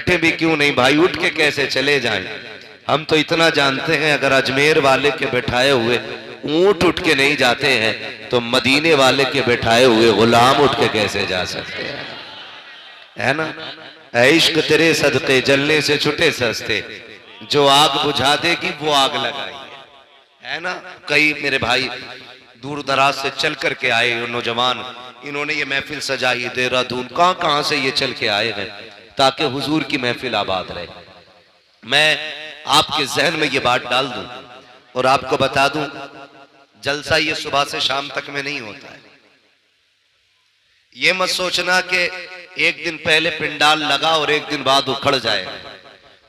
बैठे भी क्यों नहीं भाई, उठ के कैसे चले जाएं। हम तो इतना जानते हैं, अगर अजमेर वाले के बैठाए हुए ऊंट उठ के नहीं जाते हैं तो मदीने वाले के बैठाए हुए गुलाम उठ के कैसे जा सकते हैं, है ना। इश्क तेरे सदके जलने से छुटे सस्ते, जो आग बुझा देगी वो आग लगाई, है ना। कई मेरे भाई दूर दराज से चल करके आए नौजवान, इन्होंने ये महफिल सजाई, देहरादून कहां कहां से ये चल के आए हैं ताकि हुजूर की महफिल आबाद रहे। मैं आपके जहन में ये बात डाल दूं और आपको बता दूं, जलसा ये सुबह से शाम तक में नहीं होता है। ये मत सोचना कि एक दिन पहले पिंडाल लगा और एक दिन बाद उखड़ जाएगा।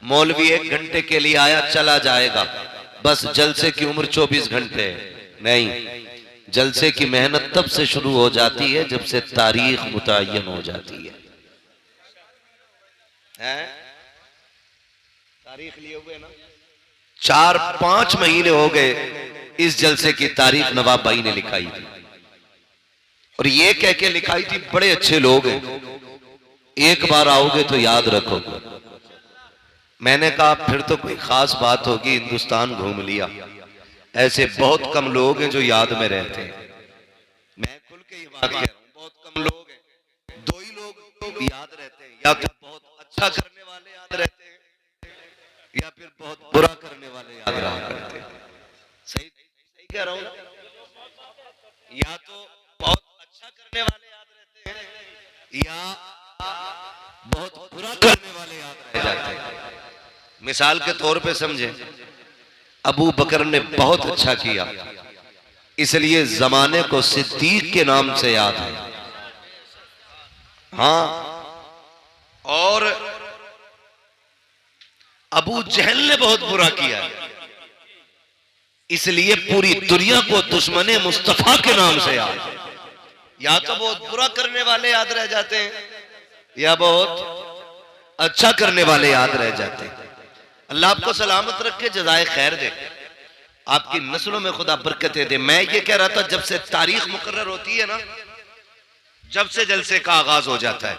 मौलवी 1 घंटे के लिए आया चला जाएगा, बस जलसे की उम्र 24 घंटे है। नहीं, जलसे की मेहनत तब से शुरू हो जाती है जब से तारीख मुतय्यन हो जाती है। तारीख लिए हुए ना 4-5 महीने हो गए इस जलसे की तारीख नवाब भाई ने लिखाई थी, और ये कह के लिखाई थी बड़े अच्छे लोग हैं, एक बार आओगे तो याद रखोगे। मैंने कहा फिर तो कोई खास बात होगी, हिंदुस्तान घूम लिया, ऐसे बहुत कम लोग हैं जो याद में रहते हैं। मैं खुल के ये बात कह रहा हूं, बहुत कम लोग हैं, 2 ही लोग याद रहते हैं, या तो बहुत अच्छा करने वाले याद रहते हैं या फिर बहुत बुरा करने वाले याद रहा करते हैं। सही कह रहा हूं ना? या तो बहुत अच्छा करने वाले याद रहते हैं या बहुत बुरा करने वाले याद रह जाते हैं। मिसाल के तौर पे समझे, अबू बकर ने बहुत अच्छा किया, इसलिए जमाने को सिद्दीक के नाम से याद है। हाँ, और अबू जहल ने बहुत बुरा किया, इसलिए पूरी दुनिया को दुश्मने मुस्तफा के नाम से याद है। या तो बहुत बुरा करने वाले याद रह जाते हैं या बहुत अच्छा करने वाले याद रह जाते हैं। अल्लाह आपको सलामत रखे, जज़ाए खैर दे, आपकी नस्लों में खुदा बरकतें दे। मैं ये कह रहा था, जब से तारीख मुकर्रर होती है ना, जब से जलसे का आगाज हो जाता है,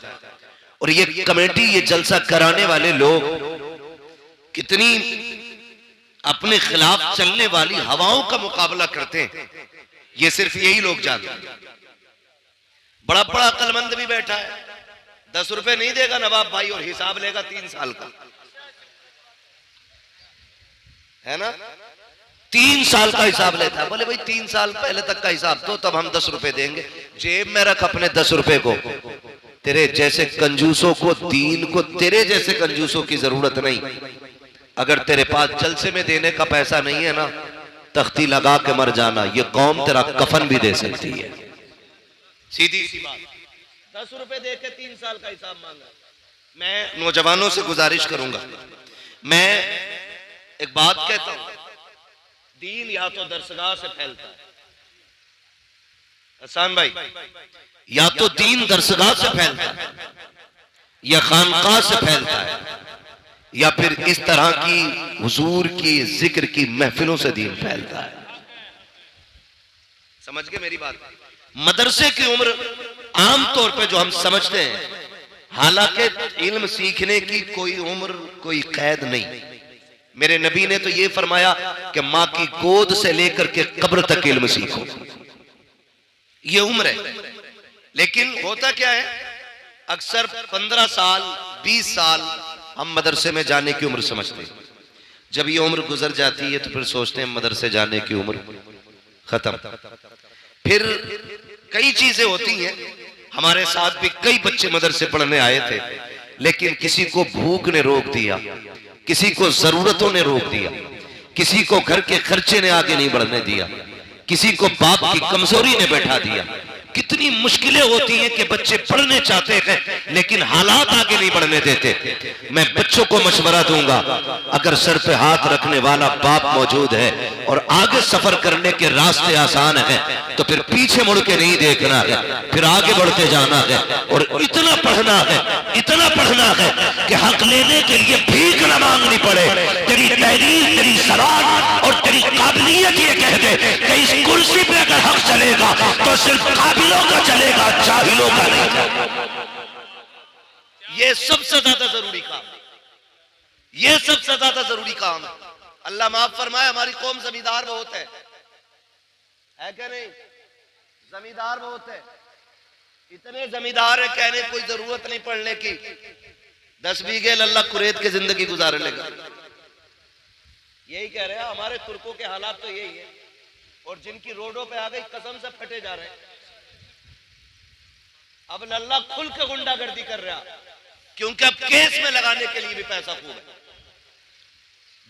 और ये कमेटी, ये जलसा कराने वाले लोग कितनी अपने खिलाफ चलने वाली हवाओं का मुकाबला करते हैं, ये सिर्फ यही लोग जानते हैं। बड़ा बड़ा अक्लमंद भी बैठा है, 10 रुपए नहीं देगा नवाब भाई और हिसाब लेगा 3 साल का, है ना। 3 साल का हिसाब लेता है। बोले भाई 3 साल पहले तक का हिसाब तो तब हम 10 रुपए देंगे। जेब में रख अपने 10 रुपए को, तेरे जैसे कंजूसों को, दीन को तेरे जैसे कंजूसों की जरूरत नहीं। अगर तेरे पास जलसे में देने का पैसा नहीं है ना, तख्ती लगा के मर जाना, ये कौम तेरा कफन भी दे सकती है। सीधी सी बात। 10 रुपए दे के 3 साल का हिसाब मांगा। मैं नौजवानों से गुजारिश करूंगा, मैं एक बात कहता हूं, दीन या तो दरसगाह से फैलता है, हसन भाई, या तो दीन दरसगाह से फैलता है या खानकाह से फैलता है, या फिर इस तरह की हुजूर की जिक्र की महफिलों से दीन फैलता है। समझ गए मेरी बात। मदरसे की उम्र आमतौर पे जो हम समझते हैं, हालांकि इल्म सीखने की कोई उम्र, कोई कैद नहीं। मेरे नबी ने तो ये फरमाया कि मां की गोद से लेकर के कब्र तक इल्म सीखो, ये उम्र है। लेकिन होता क्या है, अक्सर 15 साल 20 साल हम मदरसे में जाने की उम्र समझते हैं। जब ये उम्र गुजर जाती है तो फिर सोचते हैं मदरसे जाने की उम्र खत्म। फिर कई चीजें होती हैं। हमारे साथ भी कई बच्चे मदरसे पढ़ने आए थे, लेकिन किसी को भूख ने रोक दिया, किसी को जरूरतों ने रोक दिया, किसी को घर के खर्चे ने आगे नहीं बढ़ने दिया, किसी को बाप की कमजोरी ने बैठा दिया। कितनी मुश्किलें होती हैं कि बच्चे पढ़ने चाहते हैं लेकिन हालात आगे नहीं बढ़ने देते। मैं बच्चों को मशवरा दूंगा, अगर सर पे हाथ रखने वाला बाप मौजूद है और आगे सफर करने के रास्ते आसान हैं तो फिर पीछे मुड़ के नहीं देखना है, फिर आगे बढ़ते जाना है। और इतना पढ़ना है, इतना पढ़ना है कि हक लेने के लिए भीख न मांगनी पड़े। तेरी तहरीर, तेरी सराहत और तेरी काबिलियत ये कह दे कि इस कुर्सी पे अगर हक चलेगा तो सिर्फ काबिलों का चलेगा, जाहिलों का नहीं। ये सबसे ज्यादा जरूरी काम। ये सबसे ज्यादा जरूरी काम है। अल्लाह माफ फरमाए, हमारी कौम जमींदार बहुत है क्या नहीं? जमींदार बहुत है, इतने जमींदार है कहने कोई जरूरत नहीं पड़ने की। 10 बीघे अल्लाह कुरैत की जिंदगी गुजार लेगा। यही कह रहे हैं, हमारे तुर्कों के हालात तो यही है। और जिनकी रोडों पे आ गई कसम से फटे जा रहे हैं। अब अल्लाह खुल के गुंडागर्दी कर रहा, क्योंकि अब केस में लगाने के लिए भी पैसा खूब है।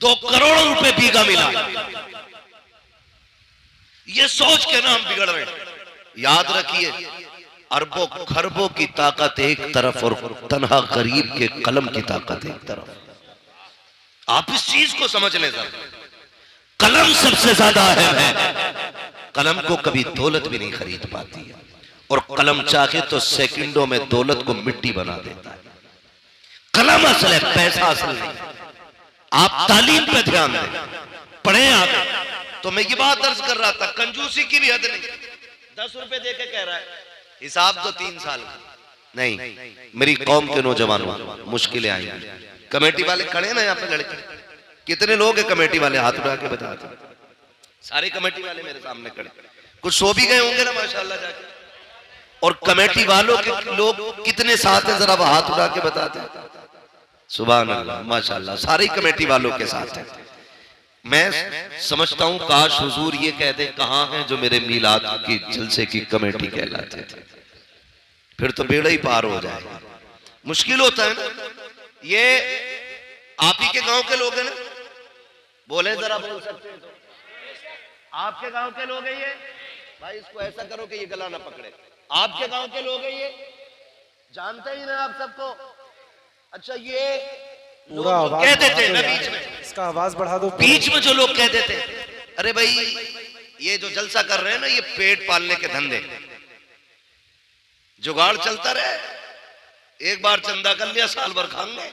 2 करोड़ रुपए बीघा मिला। ये सोच के ना हम बिगड़ रहे हैं। याद रखिए, अरबों खरबों की ताकत एक तरफ और तन्हा गरीब के कलम की ताकत एक तरफ। आप इस चीज को समझ लें सर, कलम सबसे ज्यादा अहम है। कलम को कभी दौलत भी नहीं खरीद पाती है, और कलम चाहे तो सेकंडों में दौलत को मिट्टी बना देता है। कलम असल है, पैसा असल नहीं। आप तालीम पे ध्यान दें, पढ़े आप। तो मैं ये बात दर्ज कर रहा था, कंजूसी की भी हद नहीं। 10 रुपए दे के कह रहा है हिसाब तो 3 साल का नहीं। मेरी कौम के नौजवानों, मुश्किलें आएंगी। कमेटी वाले खड़े ना यहाँ पे लड़के, कितने लोग हैं कमेटी वाले? हाथ उठा के बताते। सारे कमेटी वाले मेरे सामने खड़े, कुछ सो भी गए होंगे ना माशाल्लाह जाके। और कमेटी वालों के लोग कितने साथ हैं, जरा वो हाथ उठा के बताते हैं। सुभान अल्लाह, माशाल्लाह, सारी कमेटी वालों के साथ है। मैं समझता हूं काश हुजूर ये कह दे, कहां हैं जो मेरे मीलाद की जलसे की कमेटी कहलाते थे। फिर तो बेड़ा ही पार हो जाए। मुश्किल होता है ना। ये आप ही के गांव के लोग हैं ना? बोले जरा, बोल सकते हैं तो? आपके गांव के लोग हैं ये? भाई इसको ऐसा करो कि ये गला ना पकड़े। आपके गांव के लोग हैं ये? जानते ही ना आप सबको। अच्छा, ये लोग कह देते हैं ना बीच में, इसका आवाज बढ़ा दो। बीच में जो लोग कह देते हैं, अरे भाई ये जो जलसा कर रहे हैं ना, ये पेट पालने के धंधे, जुगाड़ चलता रहे, एक बार चंदा कर लिया साल भर खाएंगे।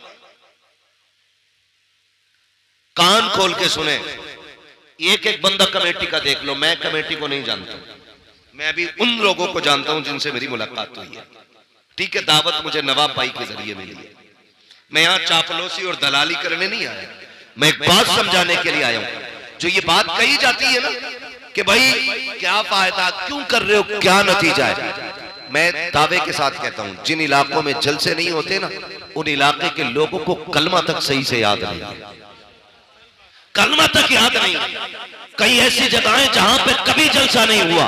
कान खोल के सुने, एक एक बंदा कमेटी का देख लो। मैं कमेटी को नहीं जानता, मैं अभी उन लोगों को जानता हूं जिनसे मेरी मुलाकात हुई है। ठीक है, दावत मुझे नवाब भाई के जरिए मिली है। मैं यहाँ चापलूसी और दलाली करने नहीं आया, मैं एक बात समझाने के लिए आया हूं। जो ये बात कही जाती है ना कि भाई क्या फायदा, क्यों कर रहे हो, क्या नतीजा है, मैं दावे के साथ कहता हूं, जिन इलाकों में जलसे नहीं होते ना, उन इलाके के लोगों को कलमा तक सही से याद नहीं, कलमा तक याद नहीं। कई ऐसी जगहें जहां पे कभी जलसा नहीं हुआ,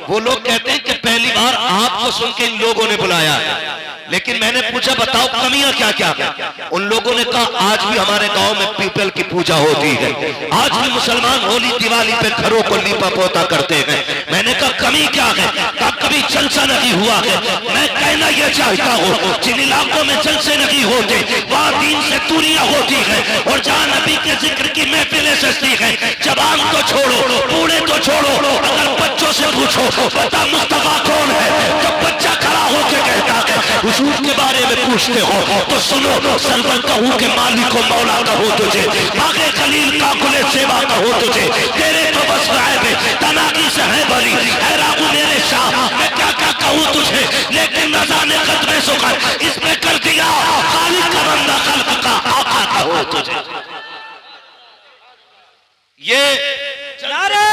वो लोग कहते हैं कि पहली बार आपको सुन के इन लोगों ने बुलाया है। लेकिन मैंने पूछा बताओ कमियां क्या क्या है? उन लोगों ने कहा आज भी हमारे गांव में पीपल की पूजा होती है, आज भी मुसलमान होली दिवाली पे घरों को लीपा पोता करते हैं। मैंने कहा कमी क्या है? कहा कभी जलसा नहीं हुआ है। मैं कहना यह चाहता हूँ, जिन इलाकों में जलसे नहीं होते वहां दीन से दूरियां होती है, और जहां नबी के जिक्र की महफिलें सजती है, जवान तो छोड़ो, बूढ़े तो छोड़ो, अगर बच्चों से पूछो बता मुस्तफा कौन है, तो बच्चा खड़ा होकर कहता है हुजूर के बारे में पूछते हो तो सुनो, सरवर कहूं के मालिक को मौला कहो तुझे, बागे खलील का कुले सेवा कहो तुझे, तेरे तो बस गायब तनाकी से है बरी, है रागू मेरे शाह, मैं क्या क्या कहूं तुझे, लेकिन रजा ने कदमे सुकर इसमें कर दिया, खालिक का बंदा खल्क का आका कहो तुझे। ये नारे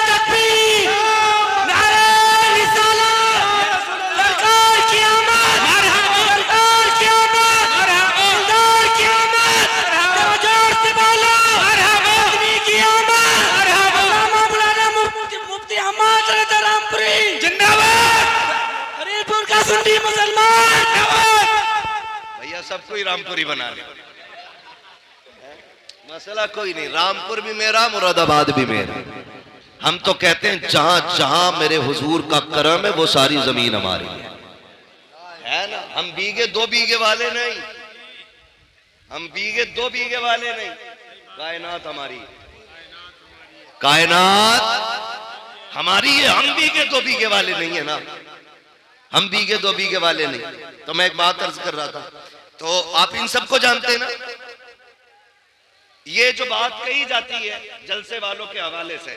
तकबीर, नारे रिसालत, सरकार की आमद, सरकार की आमद, सरकार की आमद, जोर से बोलो, आदमी की आमद, मौलाना मुफ्ती अहमद रज़ा रामपुरी जिंदाबाद, हरीपुर का सुन्नी मुसलमान भैया सबको ही रामपुरी बना ले, मसला कोई नहीं। रामपुर भी मेरा, मुरादाबाद भी मेरा। हम तो कहते हैं जहां जहां मेरे हुजूर का करम है वो सारी जमीन हमारी है ना। हम बीघे 2 बीघे वाले नहीं, हम बीघे 2 बीघे वाले नहीं, कायनात हमारी, कायनात हमारी है। हम बीघे 2 बीघे वाले नहीं है ना, हम बीघे 2 बीघे वाले नहीं। तो मैं एक बात अर्ज कर रहा था, तो आप इन सबको जानते हैं ना। ये जो बात कही जाती है जलसे वालों के हवाले से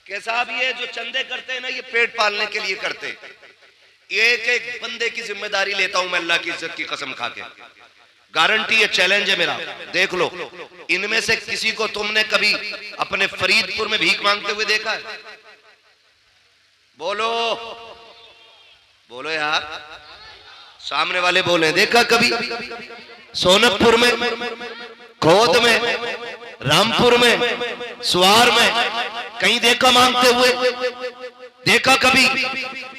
कि साहब ये जो चंदे करते हैं ना, ये पेट पालने के लिए करते हैं। एक एक बंदे की जिम्मेदारी लेता हूं मैं अल्लाह की इज्जत की कसम खा के। गारंटी है, चैलेंज है मेरा, देख लो। इनमें से किसी को तुमने कभी अपने फरीदपुर में भीख मांगते हुए देखा है? बोलो बोलो यार, सामने वाले बोले, देखा कभी? सोनकपुर में, खोद में, रामपुर में, सुवार में, कहीं देखा मांगते हुए? देखा कभी?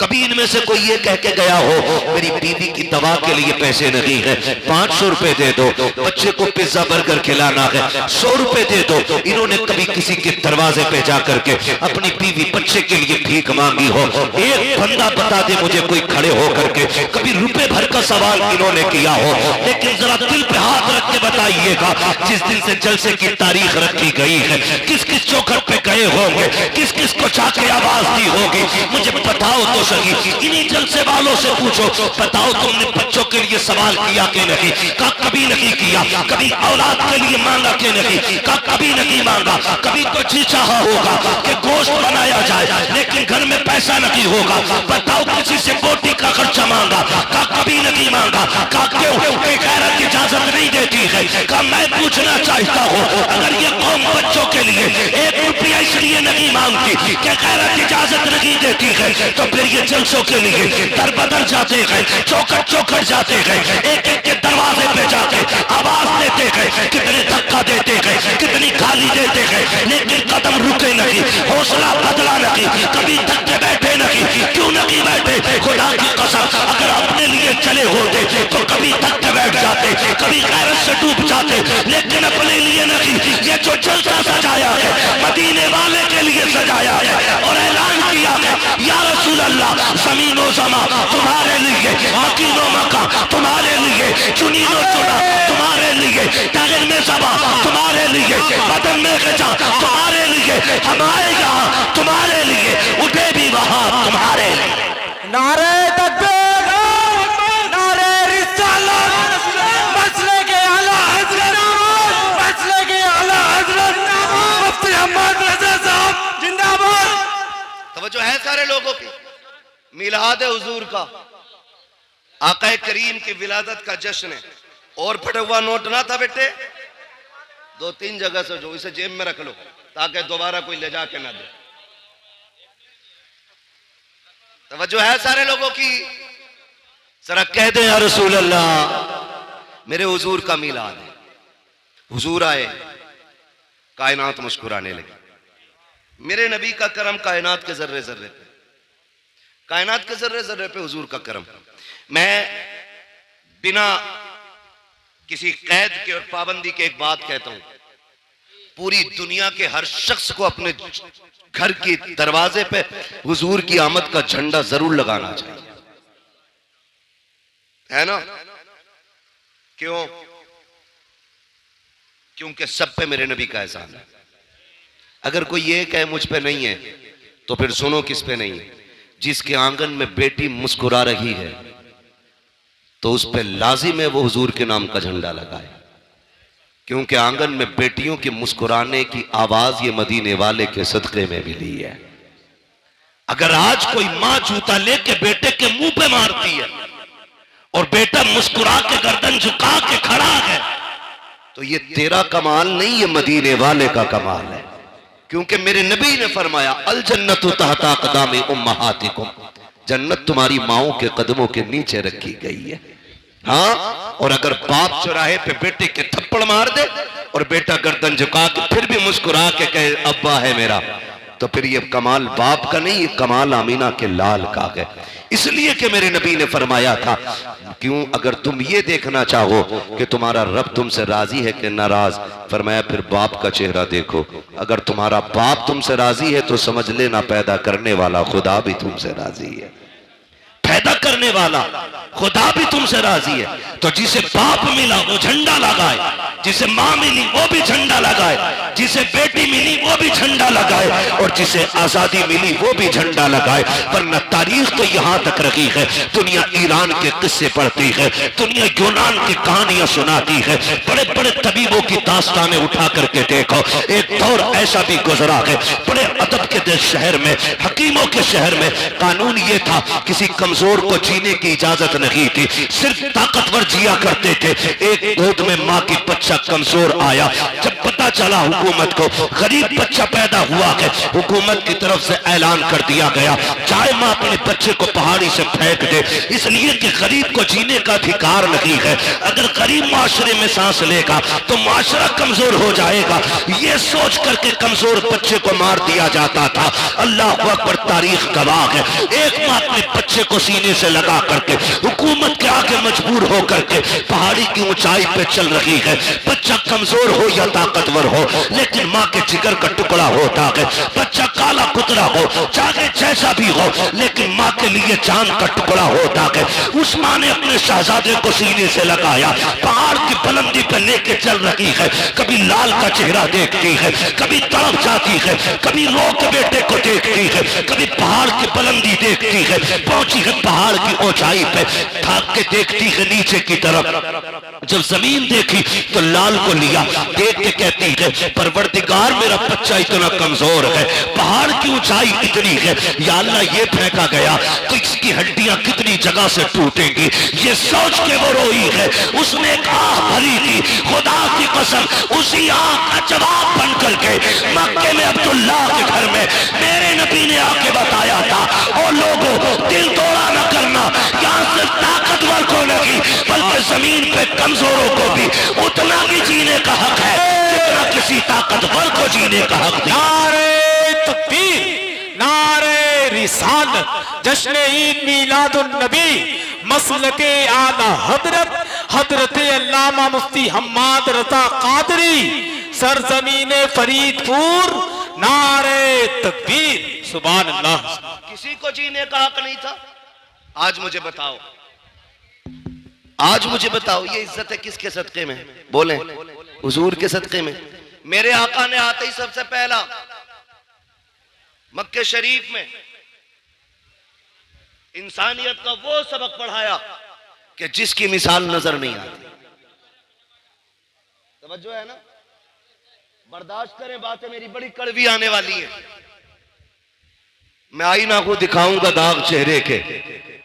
कभी इनमें से कोई ये कह के गया हो मेरी बीवी की दवा के लिए पैसे नहीं है, 500 रुपए दे दो, बच्चे को पिज्जा बर्गर खिलाना है, 100 रुपए दे दो? इन्होंने कभी किसी के दरवाजे पे जा करके अपनी बीवी बच्चे के लिए भीख मांगी हो? एक बंदा बता दे मुझे कोई खड़े हो करके कभी रुपए भर का सवाल इन्होंने किया हो? लेकिन जरा दिल पे हाथ रख के बताइएगा, जिस दिन से जलसे की तारीख रखी गई है, किस किस चौखट पे गए होंगे, किस किस को जाके आवाज दी होगी? मुझे बताओ तो सही। इन्हीं जलसे वालों से पूछो, बताओ तुमने बच्चों के लिए सवाल किया कि नहीं? का कभी नहीं किया। कभी औलाद के लिए मांगा कि नहीं? का कभी नहीं मांगा। कभी तो जी चाहा होगा कि गोश्त बनाया जाए, लेकिन घर में पैसा नहीं होगा, बताओ किसी से बोटी का खर्चा मांगा? का कभी नहीं मांगा। का क्यों? कोई गैरत इजाजत नहीं देती है। का मैं पूछना चाहता हूँ, अगर ये कौम बच्चों के लिए 1 रुपया इसलिए नहीं मांगती कि गैरत इजाजत नहीं देती है, तो फिर ये जलसों के लिए दर बदर जाते हैं, चौकट चौकट जाते हैं, एक एक के दरवाजे पे जाते आवाज देते हैं, कितने धक्का देते हैं, कितनी गाली देते हैं, लेकिन कदम रुके नहीं, हौसला बदला नहीं, कभी धक्के बैठे नहीं। क्यों नहीं बैठे? खुदा की कसम, अगर अपने लिए चले होते तो कभी धक्के बैठ जाते, कभी गैरत से डूब जाते, लेकिन अपने लिए नहीं। ये जो जलसा सजाया है, मदीने वाले के लिए सजाया है और ऐलान किया है, या रसूल अल्लाह, ज़मीनो ज़मा तुम्हारे लिए, मकीनो मका तुम्हारे लिए, चुनीनो चुना तुम्हारे लिए, तागिर में ज़बा तुम्हारे लिए, बदन में गजा तुम्हारे लिए, हम आए यहाँ तुम्हारे लिए, उठे भी वहाँ तुम्हारे लिए। नारे तकबीर, नारे रिसालत, मसले के आला हज़रत, मसले के आला हज़रत, मुफ्ती अहमद रज़ा साहब जिंदाबाद। तवज्जो है सारे लोगों की। मिलाद हुजूर का, आका करीम की विलादत का जश्न है, और फटे हुआ नोट ना था बेटे, 2-3 जगह से जो, इसे जेब में रख लो ताकि दोबारा कोई ले जाके ना दे। तवज्जो है सारे लोगों की। जरा कह दे या रसूल अल्लाह, मेरे हुजूर का मिलाद है। हुजूर आए, कायनात मुस्कुराने लगी। मेरे नबी का करम कायनात के जर्रे जर्रे पे, कायनात के जर्रे जर्रे पे हुजूर का करम। मैं बिना किसी कैद के और पाबंदी के एक बात कहता हूं, पूरी दुनिया के हर शख्स को अपने घर के दरवाजे पे हुजूर की आमद का झंडा जरूर लगाना चाहिए, है ना? क्यों? क्योंकि सब पे मेरे नबी का एहसान है। अगर कोई ये कहे मुझ पे नहीं है, तो फिर सुनो किस पे नहीं है। जिसके आंगन में बेटी मुस्कुरा रही है, तो उस पे लाजिम है वो हुजूर के नाम का झंडा लगाए, क्योंकि आंगन में बेटियों के मुस्कुराने की आवाज ये मदीने वाले के सदके में मिली है। अगर आज कोई मां जूता लेके बेटे के मुंह पे मारती है और बेटा मुस्कुरा के गर्दन झुका के खड़ा है, तो ये तेरा कमाल नहीं, ये मदीने वाले का कमाल है। क्योंकि मेरे नबी ने फरमाया, अल जन्नतु तहता क़दामी उम्महातिकुम, जन्नत तुम्हारी माओं के कदमों के नीचे रखी गई है। हाँ, और अगर बाप चौराहे पे बेटे के थप्पड़ मार दे और बेटा गर्दन झुका के फिर भी मुस्कुरा के कहे अब्बा है मेरा, तो फिर ये कमाल बाप का नहीं, ये कमाल आमीना के लाल का है। इसलिए कि मेरे नबी ने फरमाया था, क्यों? अगर तुम ये देखना चाहो कि तुम्हारा रब तुमसे राजी है कि नाराज, फरमाया फिर बाप का चेहरा देखो। अगर तुम्हारा बाप तुमसे राजी है तो समझ लेना पैदा करने वाला खुदा भी तुमसे राजी है, पैदा करने वाला खुदा भी तुमसे राजी है। तो जिसे बाप मिला वो झंडा लगाए, लगाए, जिसे मां मिली वो भी झंडा लगाए, जिसे बेटी मिली वो भी झंडा लगाए, और जिसे आजादी मिली वो भी झंडा लगाए। वरना तारीख तो यहां तक रखी है, दुनिया ईरान के किस्से पढ़ती है, दुनिया यूनान की कहानियां सुनाती है, बड़े बड़े तबीबों की दास्तानें उठा करके देखो। एक दौर ऐसा भी गुजरा है, बड़े अदब के शहर में, हकीमों के शहर में कानून ये था, किसी कमजोर को जीने की इजाजत नहीं थी, सिर्फ ताकतवर जिया करते थे। एक गोद में मां की बच्चा कमजोर आया, जब पता चला हुकूमत को गरीब बच्चा पैदा हुआ है, हुकूमत की तरफ से ऐलान कर दिया गया, चाहे मां अपने बच्चे को पहाड़ी से फेंक दे, इसलिए कि गरीब को जीने का अधिकार नहीं है। अगर गरीब माशरे में सांस लेगा तो माशरा कमजोर हो जाएगा, ये सोच करके कमजोर बच्चे को मार दिया जाता था। अल्लाह अकबर, तारीख गवाह है, एक मां अपने बच्चे को सीने से लगा करके हुकूमत के आगे मजबूर हो करके पहाड़ी की ऊंचाई पे चल रही है। बच्चा कमजोर हो या ताकतवर हो, लेकिन मां के जिगर का टुकड़ा होता है। बच्चा काला कुतरा हो, चाहे जैसा भी हो, लेकिन मां के लिए चांद का टुकड़ा होता है। उस मां ने अपने शहजादे को सीने से लगाया, पहाड़ की बुलंदी पर लेके चल रही है, कभी लाल का चेहरा देखती है, कभी तड़प जाती है, कभी रो के बेटे को देखती है, कभी पहाड़ की बुलंदी देखती है, पहुंची है पहाड़ की ऊंचाई पे, थाक के देखती है नीचे की तरफ। जब जमीन देखी तो लाल को लिया, देख के कहती है परवरदिगार मेरा बच्चा इतना कमजोर है, पहाड़ की ऊंचाई इतनी है, या अल्लाह ये फेंका गया तो इसकी हड्डियां कितनी जगह से टूटेंगी। ये सोच के वो रोई है, उसने एक आह भरी थी, खुदा की कसम उसी आह का जवाब बन करके मक्के में अब्दुल्ला के घर में मेरे नबी ने आके बताया था, और लोगों दिल तोड़ा न करना, यहाँ सिर्फ ताकतवर को नहीं बल्कि जमीन पे कमजोरों को भी उतना ही जीने का हक है जितना किसी ताकतवर को जीने का हक है। नारे तकबीर, नारे रिसालत, जश्न ईद मीलादुन नबी, मसलके आला हजरत हजरत अल्लामा मुफ्ती हम्माद रजा कादरी, सरजमीने फरीदपुर, नारे तकबीर, सुभान अल्लाह। किसी को जीने का हक नहीं था। आज मुझे बताओ, आज मुझे बताओ, ये इज्जत है किसके सदके में? बोले, हुजूर के सदके में। मेरे आका ने आते ही सबसे पहला मक्के शरीफ में इंसानियत का वो सबक पढ़ाया कि जिसकी मिसाल नजर नहीं आती। तवज्जो है ना? बर्दाश्त करें, बातें मेरी बड़ी कड़वी आने वाली है। मैं आईना को दिखाऊंगा दाग चेहरे के,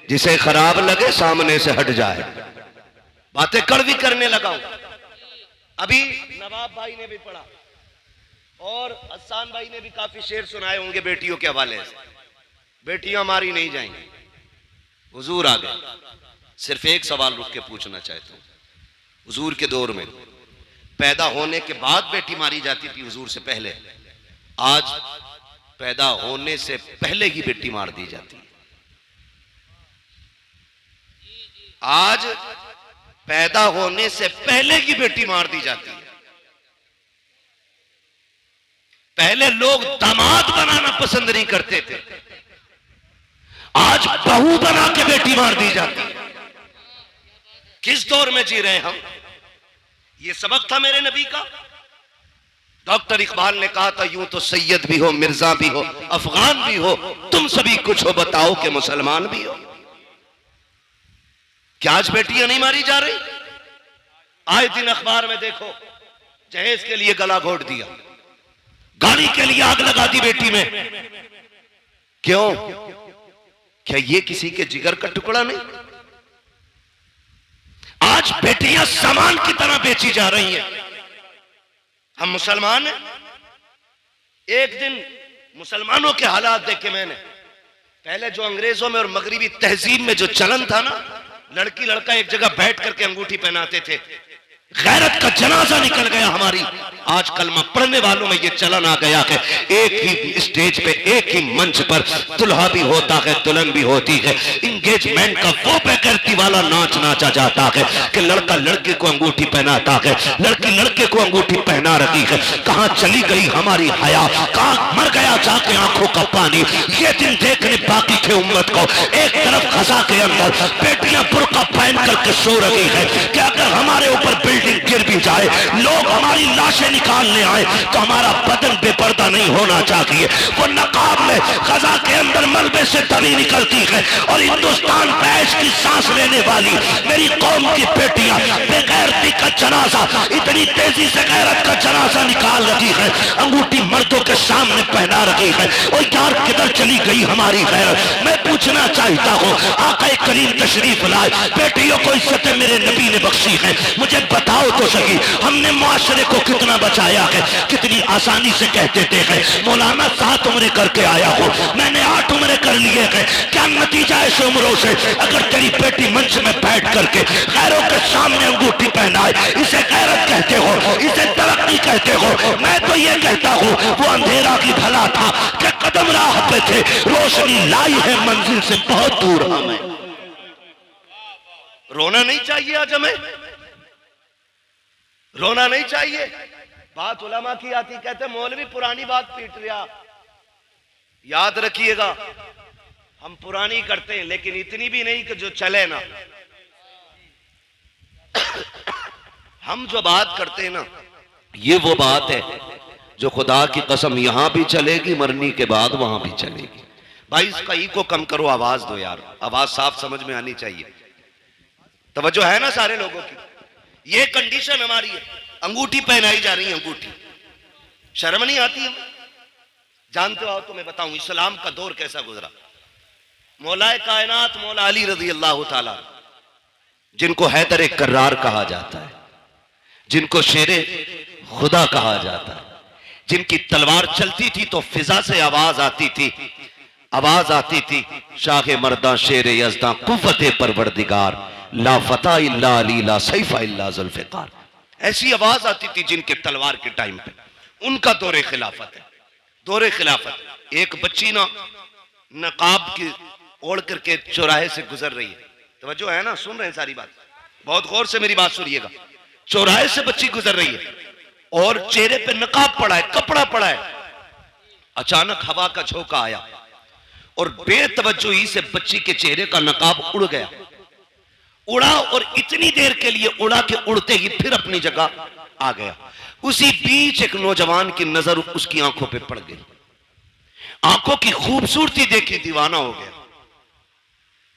जिसे खराब लगे सामने से हट जाए। बातें कड़वी करने लगा हूं। अभी नवाब भाई ने भी पढ़ा और हसन भाई ने भी काफी शेर सुनाए होंगे बेटियों के हवाले से। बेटियां मारी नहीं जाएंगी। हुजूर आ गए। सिर्फ एक सवाल रुक के पूछना चाहता हूं, हुजूर के दौर में पैदा होने के बाद बेटी मारी जाती थी, हुजूर से पहले? आज पैदा होने से पहले ही बेटी मार दी जाती है। आज पैदा होने से पहले की बेटी मार दी जाती है। पहले लोग दामाद बनाना पसंद नहीं करते थे, आज बहू बना के बेटी मार दी जाती है। किस दौर में जी रहे हम? ये सबक था मेरे नबी का। डॉक्टर इकबाल ने कहा था, यूं तो सैयद भी हो, मिर्जा भी हो, अफगान भी हो, तुम सभी कुछ हो, बताओ कि मुसलमान भी हो। क्या आज बेटियां नहीं मारी जा रही? आए दिन अखबार में देखो, जहेज के लिए गला घोट दिया, गाड़ी के लिए आग लगा दी बेटी में। क्यों? क्या ये किसी के जिगर का टुकड़ा नहीं? आज बेटियां सामान की तरह बेची जा रही हैं। हम मुसलमान हैं। एक दिन मुसलमानों के हालात देखे मैंने। पहले जो अंग्रेजों में और मगरिबी तहजीब में जो चलन था ना, लड़की लड़का एक जगह बैठ करके अंगूठी पहनाते थे। गैरत का जनाजा निकल गया हमारी। आज कलमा पढ़ने वालों में ये चलन आ गया है, एक ही स्टेज पे एक ही मंच पर दुल्हा भी होता है, दुल्हन भी होती है। इंगेजमेंट का वो बेगैरती वाला नाच नाचा जाता है कि लड़का लड़के को अंगूठी पहनाता है, लड़की लड़के को अंगूठी पहना रही है। कहां चली गई हमारी हया, कहां मर गया जाके आंखों का पानी। ये दिन देखने बाकी थे उम्मत को। एक तरफ खजा के अंदर बेटियां बुर्का पहन करके सो रही है कि अगर हमारे ऊपर बिल्डिंग गिर भी जाए, लोग हमारी लाशें निकालने आए तो हमारा बदन बेपर्दा नहीं होना चाहिए। वो नकाब में खजा के अंदर मलबे से तभी निकलती है और हिंदुस्तान पे ऐश की सांस लेने वाली मेरी कौम की बेटियां बेगैरती का जनाजा इतनी तेजी से गैरत का जनाजा निकाल रही है, अंगूठी मर्दों के सामने पहना रही है। और यार किधर चली गई हमारी गैरत। मैं पूछना चाहता हूँ, आका करीम तशरीफ लाए, बेटियों को इज्जत मेरे नबी ने बख्शी है। मुझे बताओ तो सही, हमने मुआशरे को कितना बचाया है। कितनी आसानी से कह देते हैं मौलाना 7 उम्रें करके आया हूं, मैंने 8 उम्रें कर लिए हैं। क्या नतीजा है इस उम्रों से? अगर तेरी बेटी मंच में बैठ करके गैरों के सामने अंगूठी पहनाए, इसे गैरत कहते हो, इसे तरक्की कहते हो? मैं तो ये कहता हूं वो अंधेरा की भला था कि कदम राह पे थे, रोशनी लाई है मंजिल से बहुत दूर हमें। रोना नहीं चाहिए आज हमें, रोना नहीं चाहिए। बात उलमा की आती, कहते मौलवी पुरानी बात पीट रहा। याद रखिएगा, हम पुरानी करते हैं लेकिन इतनी भी नहीं कि जो चले ना। हम जो बात करते हैं ना, ये वो बात है जो खुदा की कसम यहां भी चलेगी, मरने के बाद वहां भी चलेगी। भाई इस कई को कम करो, आवाज दो यार, आवाज साफ समझ में आनी चाहिए। तवज्जो है ना सारे लोगों की? ये कंडीशन हमारी है, अंगूठी पहनाई जा रही है, अंगूठी। शर्म नहीं आती हमें? जानते हो तो मैं बताऊं इस्लाम का दौर कैसा गुजरा। मौलाए कायनात मौला अली रजी अल्लाह ताला, जिनको हैदर कर्रार कहा जाता है, जिनको शेरे खुदा कहा जाता है, जिनकी तलवार चलती थी तो फिजा से आवाज आती थी, आवाज आती थी शाह मर्दा शेर यज़दा कुव्वत परवरदिगार ला फता इल्ला अली ला सैफा इल्ला जुल्फ़िकार। ऐसी आवाज आती थी जिनके तलवार के टाइम पे। उनका दौरे खिलाफत है, दौरे खिलाफत। एक बच्ची ना नकाब की ओढ़ करके चौराहे से गुजर रही है। तवज्जो है ना, सुन रहे हैं सारी बात? बहुत गौर से मेरी बात सुनिएगा। चौराहे से बच्ची गुजर रही है और चेहरे पे नकाब पड़ा है, कपड़ा पड़ा है। अचानक हवा का झोंका आया और बेतवज्जोही से बच्ची के चेहरे का नकाब उड़ गया। उड़ा और इतनी देर के लिए उड़ा के उड़ते ही फिर अपनी जगह आ गया। उसी बीच एक नौजवान की नजर उसकी आंखों पे पड़ गई। आंखों की खूबसूरती देखी दीवाना हो गया।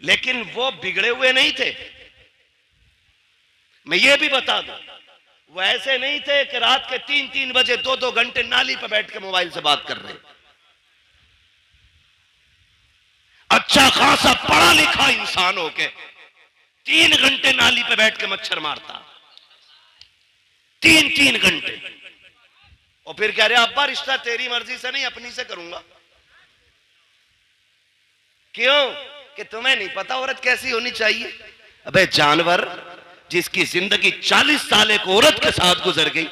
लेकिन वो बिगड़े हुए नहीं थे, मैं ये भी बता दूं, वो ऐसे नहीं थे कि रात के 3-3 बजे 2-2 घंटे नाली पे बैठ के मोबाइल से बात कर रहे। अच्छा खासा पढ़ा लिखा इंसान हो के 3 घंटे नाली पे बैठ के मच्छर मारता, 3-3 घंटे। और फिर कह रहे अब्बा रिश्ता तेरी मर्जी से नहीं अपनी से करूंगा। क्यों? कि तुम्हें नहीं पता औरत कैसी होनी चाहिए। अबे जानवर, जिसकी जिंदगी 40 साल एक औरत के साथ गुजर गई,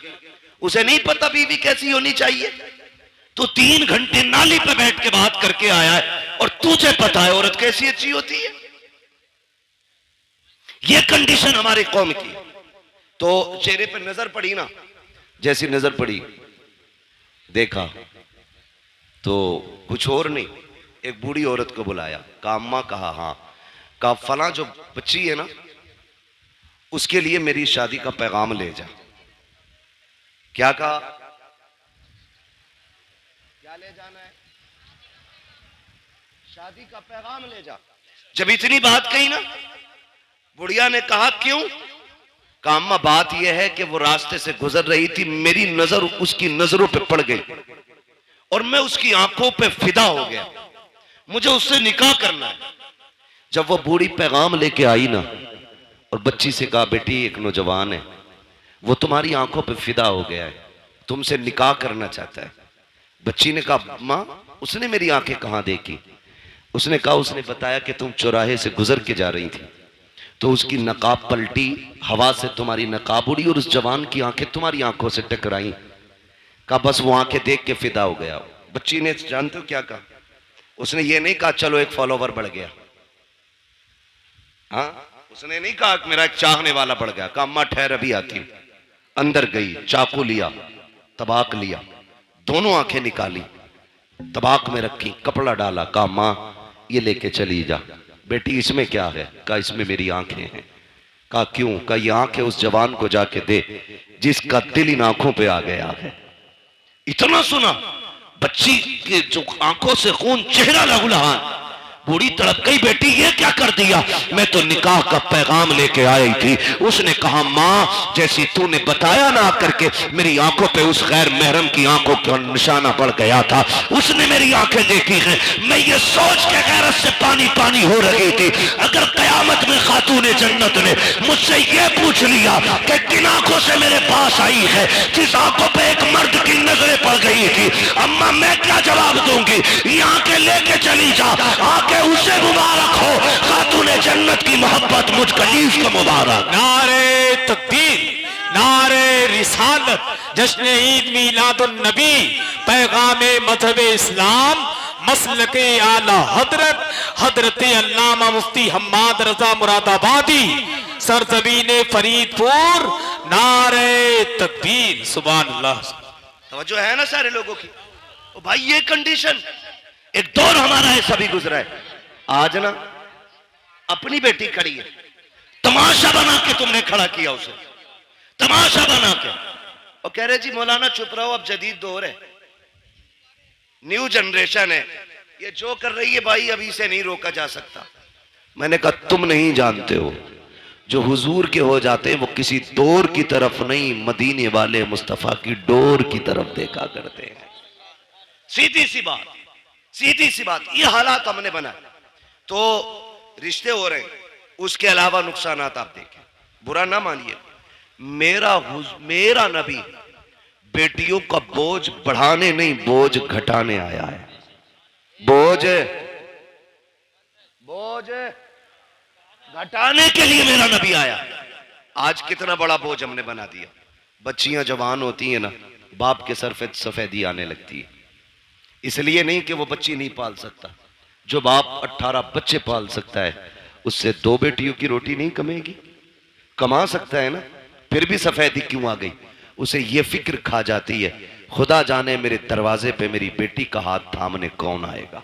उसे नहीं पता बीवी कैसी होनी चाहिए? तो 3 घंटे नाली पे बैठ के बात करके आया है और तुझे पता है औरत कैसी अच्छी होती है। ये कंडीशन हमारी कौम की। तो चेहरे पे नजर पड़ी ना, जैसी नजर पड़ी देखा तो कुछ और नहीं, एक बूढ़ी औरत को बुलाया, कहा अम्मा, कहा हाँ, कहा फला जो बच्ची है ना उसके लिए मेरी शादी का पैगाम ले जा। क्या कहा? क्या ले जाना है? शादी का पैगाम ले जा। जब इतनी बात कही ना, बुढ़िया ने कहा क्यों? कहा अम्मा बात यह है कि वो रास्ते से गुजर रही थी, मेरी नजर उसकी नजरों पे पड़ गई और मैं उसकी आंखों पे फिदा हो गया, मुझे उससे निकाह करना है। जब वो बूढ़ी पैगाम लेके आई ना और बच्ची से कहा बेटी एक नौजवान है, वो तुम्हारी आंखों पे फिदा हो गया है, तुमसे निकाह करना चाहता है। बच्ची ने कहा माँ उसने मेरी आंखें कहां देखी? उसने कहा उसने बताया कि तुम चौराहे से गुजर के जा रही थी तो उसकी नकाब पलटी, हवा से तुम्हारी नकाब उड़ी और उस जवान की आंखें तुम्हारी आंखों से टकराई कहा बस वो आंखें देख के फिदा हो गया। बच्ची ने जानते हो क्या कहा? उसने ये नहीं कहा चलो एक फॉलोवर बढ़ गया, हाँ उसने नहीं कहा कि मेरा एक चाहने वाला बढ़ गया। कहा अम्मा ठहर अभी आती हूं। अंदर गई, चाकू लिया, तबाक लिया, दोनों आंखें निकाली, तबाक में रखी, कपड़ा डाला, कहा मां ये लेके चली जा। बेटी इसमें क्या है? कहा इसमें मेरी आंखें हैं। कहा क्यों? कहा ये आंखें उस जवान को जाके दे जिसका दिल इन आंखों पे आ गया है। इतना सुना, बच्ची के जो आंखों से खून, चेहरा लहूलुहान। बूढ़ी तड़प गई, बेटी ये क्या कर दिया? मैं तो निकाह का पैगाम लेके आई थी। उसने कहा माँ जैसी तूने बताया ना करके मेरी आंखों पे उस गैर महरम की आंखों का निशाना पड़ गया था, उसने मेरी आंखें देखी हैं। मैं ये सोच के गैरत से पानी पानी हो रही थी, अगर कयामत में खातूने जन्नत ने मुझसे ये पूछ लिया कि किन आंखों से मेरे पास आई है, जिस आंखों पे एक मर्द की नजरें पड़ गई थी, अम्मा मैं क्या जवाब दूंगी? ये आंखें लेके चली जा, आंखें उसे मुबारक हो, खातूने जन्नत की मोहब्बत मुझ कलीफ को मुबारक। नारे तकबीर, नारे रिसालत, जश्न ईद मीलादुन नबी, पैगाम मजहब इस्लाम, मसलके आला हजरत हजरत अल्लामा मुफ्ती हम्माद रजा मुरादाबादी, सरजमीन फरीदपुर। नारे तकबीर, सुभान अल्लाह। तवज्जो है ना सारे लोगों की? ओ भाई ये कंडीशन, एक दौर हमारा है सभी गुजरा है। आज ना अपनी बेटी खड़ी है, तमाशा बना के तुमने खड़ा किया उसे, तमाशा बना के, और कह रहे जी मौलाना चुप रहो, अब जदीद दौर है, न्यू जनरेशन है, ये जो कर रही है भाई अभी से नहीं रोका जा सकता। मैंने कहा तुम नहीं जानते हो, जो हुजूर के हो जाते हैं वो किसी दौर की तरफ नहीं, मदीने वाले मुस्तफा की डोर की तरफ देखा करते हैं। सीधी सी बात, सीधी सी बात। ये हालात हमने बनाए तो रिश्ते हो रहे हैं, उसके अलावा नुकसानात आप देखें, बुरा ना मानिए। मेरा नबी बेटियों का बोझ बढ़ाने नहीं, बोझ घटाने आया है। बोझ घटाने के लिए मेरा नबी आया। आज कितना बड़ा बोझ हमने बना दिया। बच्चियां जवान होती हैं ना, बाप के सर पे सफेदी आने लगती है, इसलिए नहीं कि वो बच्ची नहीं पाल सकता। जो बाप 18 बच्चे पाल सकता है उससे 2 बेटियों की रोटी नहीं कमेगी? कमा सकता है ना, फिर भी सफेदी क्यों आ गई? उसे ये फिक्र खा जाती है, खुदा जाने मेरे दरवाजे पे मेरी बेटी का हाथ थामने कौन आएगा।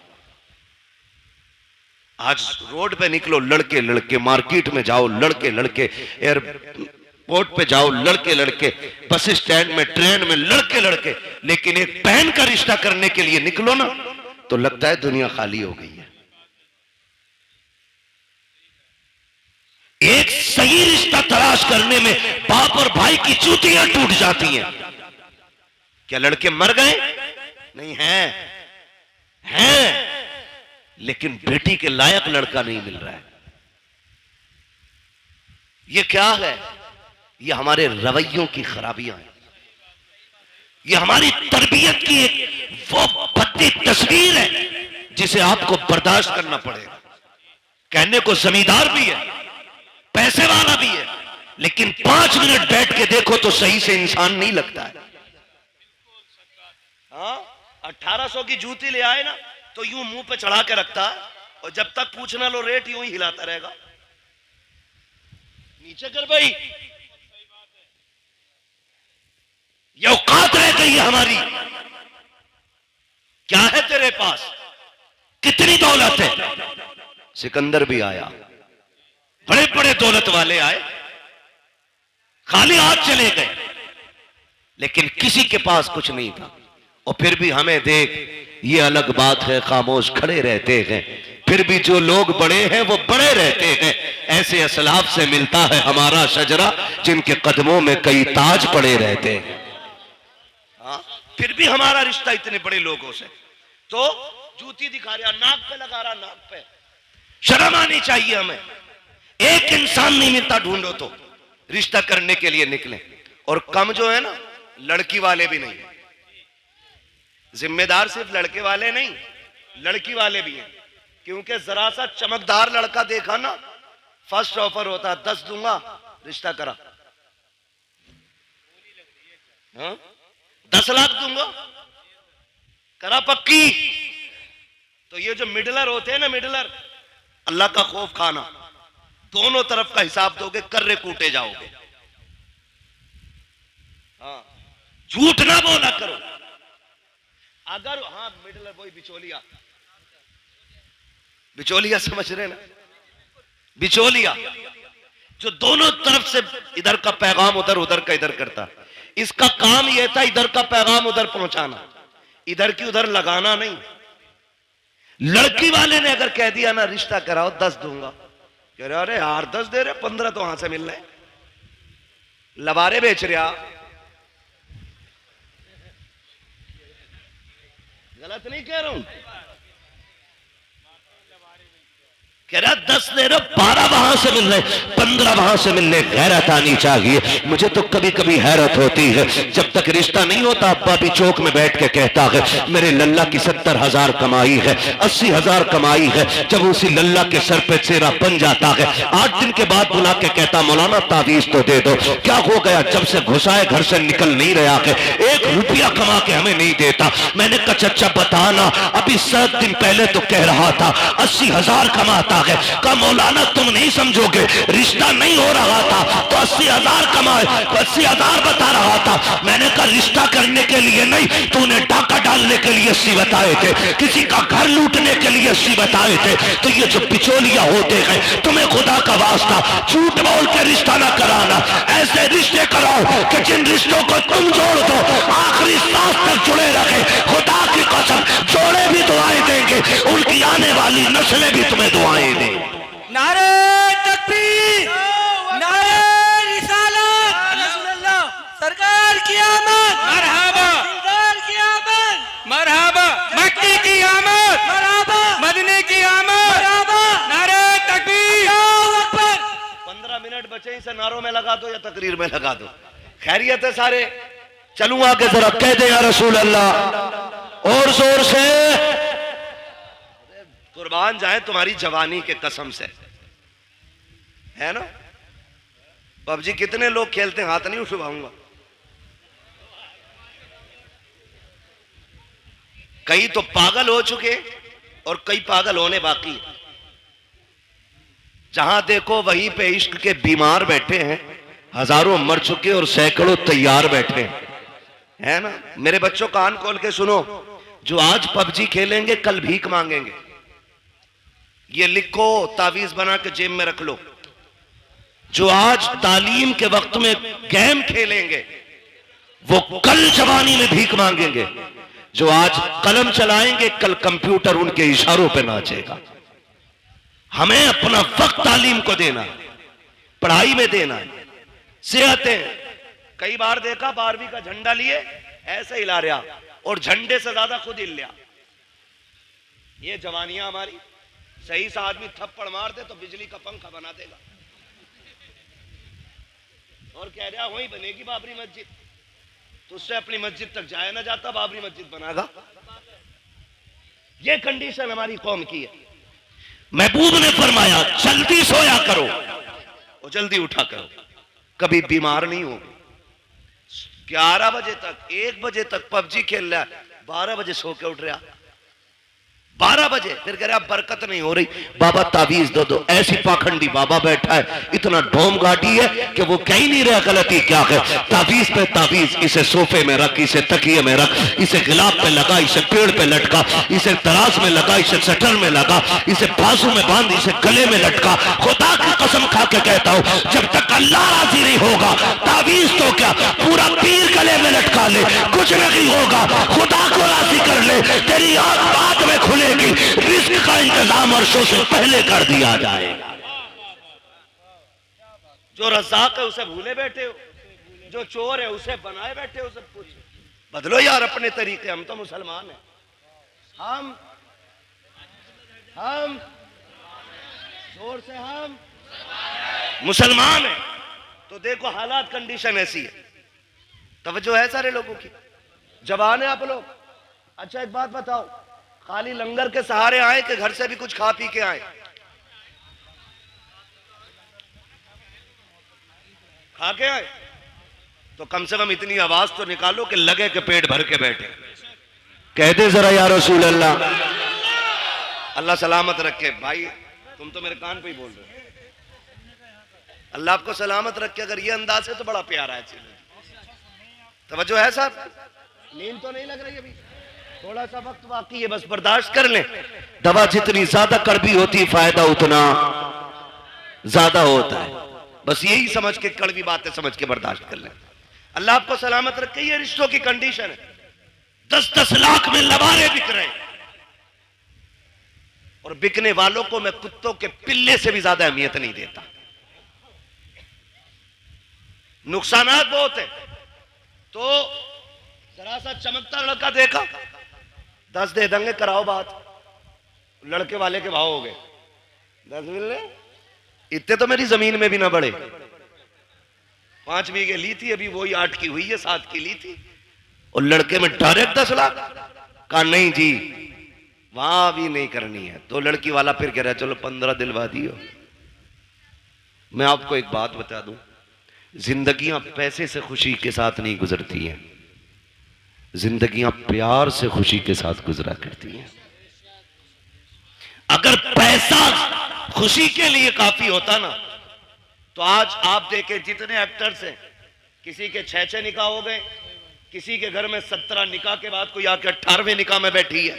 आज रोड पे निकलो लड़के लड़के, मार्केट में जाओ लड़के लड़के, एयरपोर्ट पे जाओ लड़के लड़के, बस स्टैंड में, ट्रेन में लड़के लड़के, लेकिन एक बहन का रिश्ता करने के लिए निकलो ना तो लगता है दुनिया खाली हो गई है। एक सही रिश्ता तलाश करने में बाप और भाई की चूतियां टूट जाती हैं। क्या लड़के मर गए? नहीं, हैं, लेकिन बेटी के लायक लड़का नहीं मिल रहा है। ये क्या है? ये हमारे रवैयों की खराबियां हैं, ये हमारी तरबियत की एक वो भद्दी तस्वीर है जिसे आपको बर्दाश्त करना पड़ेगा। कहने को जमींदार भी है, पैसे वाला भी है, लेकिन 5 मिनट बैठ के देखो तो सही से इंसान नहीं लगता है। हाँ, 1800 की जूती ले आए ना तो यूं मुंह पे चढ़ा के रखता है, और जब तक पूछना लो रेट यूं ही हिलाता रहेगा। नीचे कर भाई, ये औकात रह गई है हमारी। क्या है तेरे पास? कितनी दौलत है? सिकंदर भी आया, बड़े बड़े दौलत वाले आए, खाली हाथ चले गए, लेकिन किसी के पास कुछ नहीं था। और फिर भी हमें देख, ये अलग बात है, खामोश खड़े रहते हैं, फिर भी जो लोग बड़े हैं वो बड़े रहते हैं। ऐसे असलाफ से मिलता है हमारा शजरा, जिनके कदमों में कई ताज पड़े रहते हैं। फिर भी हमारा रिश्ता इतने बड़े लोगों से। तो जूती दिखा रहा, नाक पे लगा रहा, नाक पे। शर्म आनी चाहिए हमें। एक इंसान नहीं मिलता, ढूंढो तो रिश्ता करने के लिए निकले। और कम जो है ना, लड़की वाले भी नहीं। जिम्मेदार सिर्फ लड़के वाले नहीं, लड़की वाले भी हैं। क्योंकि जरा सा चमकदार लड़का देखा ना, फर्स्ट ऑफर होता, 10 दूंगा, रिश्ता करा। हाँ? 10 लाख दूंगा, करा पक्की। तो ये जो मिडलर होते हैं ना, मिडलर, अल्लाह का खौफ खाना, दोनों तरफ का हिसाब दोगे, कर्रे कूटे जाओगे। हाँ, झूठ ना बोला करो। अगर हाँ मिडलर वही बिचौलिया, बिचौलिया समझ रहे ना, बिचौलिया जो दोनों तरफ से इधर का पैगाम उधर, उधर का इधर करता। इसका काम यह था इधर का पैगाम उधर पहुंचाना, इधर की उधर लगाना नहीं। लड़की वाले ने अगर कह दिया ना रिश्ता कराओ 10 दूंगा, कह रहे अरे यार 10 दे रहे, 15 तो वहां से मिल रहे, लबारे बेच रहा। गलत नहीं कह रहा हूं, कह रहा 10 दे रहे, 12 वहां से मिल रहे, 15 वहां से मिलने। गैरत आनी चाहिए। मुझे तो कभी कभी हैरत होती है, जब तक रिश्ता नहीं होता अब्बा भी चौक में बैठ के कहता है मेरे लल्ला की 70,000 कमाई है, 80,000 कमाई है। जब उसी लल्ला के सर पे चेहरा बन जाता है, 8 दिन के बाद बुला के कहता मौलाना तावीज तो दे दो। क्या हो गया? जब से घुसाए घर से निकल नहीं रहा है, 1 रुपया कमा के हमें नहीं देता। मैंने कहा चचा बताना, अभी 7 दिन पहले तो कह रहा था 80,000 कमाता है। का मौलाना तुम नहीं समझोगे, रिश्ता नहीं हो रहा था तो 80,000 कमाए, 80,000 बता रहा था। मैंने कहा रिश्ता करने के लिए नहीं, तूने डाका डालने के लिए 80 बताए थे, किसी का घर लूटने के लिए 80 बताए थे। तो ये जो बिचौलिया होते हैं, तुम्हें खुदा का वास्ता झूठ बोल के रिश्ता ना कराना। ऐसे रिश्ते कराओ कि जिन रिश्तों को तुम जोड़ दो आखिरी सांस तक जुड़े रखे। खुदा की कसम, जोड़े भी दुआएं देंगे, उनकी आने वाली नस्लें भी तुम्हें दुआएं देंगे। नारे तकबीर, नारे रिसालत, सरकार की आमद, मरहबा, सरकार की आमद, मरहबा, मक्की की आमद, मरहबा, मदनी की आमद, मरहबा, नारे तकबीर। अल्लाहू अकबर। 15 मिनट बचे, इसे नारों में लगा दो या तकरीर में लगा दो। खैरियत है सारे? चलूं आगे, जरा कह दे या रसूल अल्लाह और जोर से। कुर्बान जाए तुम्हारी जवानी के कसम से, है ना? पबजी कितने लोग खेलते हैं? हाथ नहीं उठवाऊंगा। कई तो पागल हो चुके और कई पागल होने बाकी है। जहां देखो वहीं पे इश्क के बीमार बैठे हैं, हजारों मर चुके और सैकड़ों तैयार बैठे हैं, है ना? मेरे बच्चों कान खोल के सुनो, जो आज पबजी खेलेंगे कल भीख मांगेंगे। ये लिखो, तावीज बना के जेब में रख लो। जो आज तालीम के वक्त में गेम खेलेंगे वो कल जवानी में भीख मांगेंगे। जो आज कलम चलाएंगे कल कंप्यूटर उनके इशारों पे नाचेगा। हमें अपना वक्त तालीम को देना है, पढ़ाई में देना है। सेहतें, कई बार देखा 12वीं का झंडा लिए ऐसे हिला रहा और झंडे से ज्यादा खुद हिल लिया। ये जवानियां हमारी। सही सा आदमी थप्पड़ मार दे तो बिजली का पंखा बना देगा और कह रहा वहीं बनेगी बाबरी मस्जिद, तो उससे अपनी मस्जिद तक जाया ना जाता, बाबरी मस्जिद बनागा। ये कंडीशन हमारी कौम की है। महबूब ने फरमाया जल्दी सोया करो और जल्दी उठा करो, कभी बीमार नहीं होगे। 11 बजे तक, 1 बजे तक पबजी खेल रहा है, 12 बजे सो के उठ रहा, 12 बजे फिर कह रहा बरकत नहीं हो रही, बाबा तावीज दो दो। ऐसी पाखंडी बाबा बैठा है, इतना ढोम गाड़ी है कि वो कह ही नहीं रहा गलती क्या है। तावीज पे तावीज, इसे सोफे में रख, इसे तकिए में रख, इसे गिलाब पे लगा, इसे पेड़ पे लटका, इसे तराज में लगा, इसे शटर में लगा, इसे बाजू में बांध, इसे गले में लटका। खुदा की कसम खा के कहता हूं, जब तक अल्लाह राजी नहीं होगा तावीज तो क्या पूरा पीर गले में लटका ले, कुछ नहीं होगा। खुदा को राजी कर ले, तेरी आंख बाद में खुले, रिस्क का इंतजाम अर्शों से पहले कर दिया जाएगा। जो रज़ाक है उसे भूले बैठे हो, जो चोर है उसे बनाए बैठे हो। सब कुछ बदलो यार अपने तरीके। हम तो मुसलमान हैं, हम जोर से हम मुसलमान हैं। तो देखो हालात, कंडीशन ऐसी है। तवज्जो है सारे लोगों की, जवान है आप लोग। अच्छा एक बात बताओ, खाली लंगर के सहारे आए कि घर से भी कुछ खा पी के आए? खा के आए? तो कम से कम इतनी आवाज तो निकालो कि लगे कि पेट भर के बैठे। कह दे जरा या रसूल अल्लाह। अल्लाह सलामत रखे। भाई तुम तो मेरे कान पे ही बोल रहे हो। अल्लाह आपको सलामत रखे। अगर ये अंदाज है तो बड़ा प्यारा है। तवज्जो है साहब? नींद तो नहीं लग रही अभी? थोड़ा सा वक्त बाकी है, बस बर्दाश्त कर लें। दवा जितनी ज्यादा कड़वी होती है फायदा उतना ज्यादा होता है। बस यही समझ के, कड़वी बातें समझ के बर्दाश्त कर लें। अल्लाह आपको सलामत रखे। ये रिश्तों की कंडीशन है। 10-10 लाख में लबारे बिक रहे हैं और बिकने वालों को मैं कुत्तों के पिल्ले से भी ज्यादा अहमियत नहीं देता। नुकसानात बहुत है। तो जरा सा चमकता लड़का देखा, 10 दे देंगे, कराओ बात। लड़के वाले के भाव हो गए 10 मिलने। इतने तो मेरी जमीन में भी ना बढ़े। 5 बीघे ली थी, अभी वही 8 की हुई है, 7 की ली थी। और लड़के में डायरेक्ट 10 लाख। कहा नहीं जी वहां भी नहीं करनी है। तो लड़की वाला फिर कह रहा है चलो 15 दिलवा दियो। मैं आपको एक बात बता दूं, जिंदगियां पैसे से खुशी के साथ नहीं गुजरती हैं, जिंदगियां प्यार से खुशी के साथ गुजरा करती हैं। अगर पैसा खुशी के लिए काफी होता ना तो आज आप देखें जितने एक्टर्स हैं, किसी के 6 निकाह हो गए, किसी के घर में 17 निकाह के बाद कोई आके 18वें निकाह में बैठी है,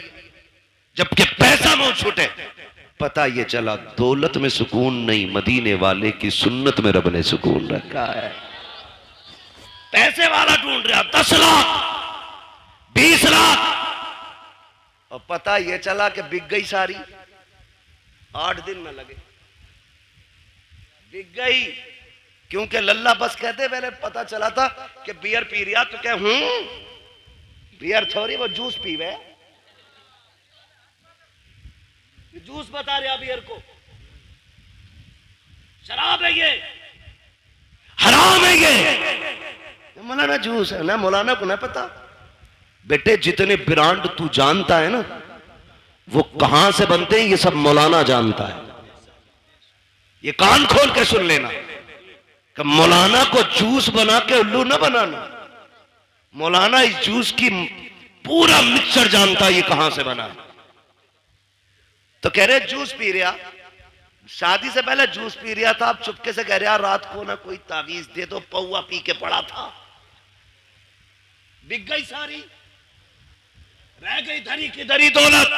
जबकि पैसा मुंह छूटे। पता ये चला दौलत में सुकून नहीं, मदीने वाले की सुन्नत में रब ने सुकून रखा है। पैसे वाला ढूंढ रहा 10 लाख 20 लाख, और पता ये चला कि बिक गई सारी। 8 दिन न लगे बिक गई। क्योंकि लल्ला बस कहते पहले पता चला था कि बियर पी रिया, तो क्या बियर थोड़ी, वो जूस पीवे। जूस बता रहा बियर को, शराब है ये, हराम है ये। मौलाना जूस है ना, मौलाना को ना पता। बेटे जितने ब्रांड तू जानता है ना वो कहां से बनते हैं ये सब मौलाना जानता है। ये कान खोल के सुन लेना कि मौलाना को जूस बना के उल्लू ना बनाना। मौलाना इस जूस की पूरा मिक्सचर जानता है ये कहां से बना। तो कह रहे जूस पी रहा, शादी से पहले जूस पी रहा था, अब चुपके से कह रहा रात को ना कोई तावीज दे दो, पौवा पी के पड़ा था। बिक गई सारी, रह गई धरी की धरी दौलत।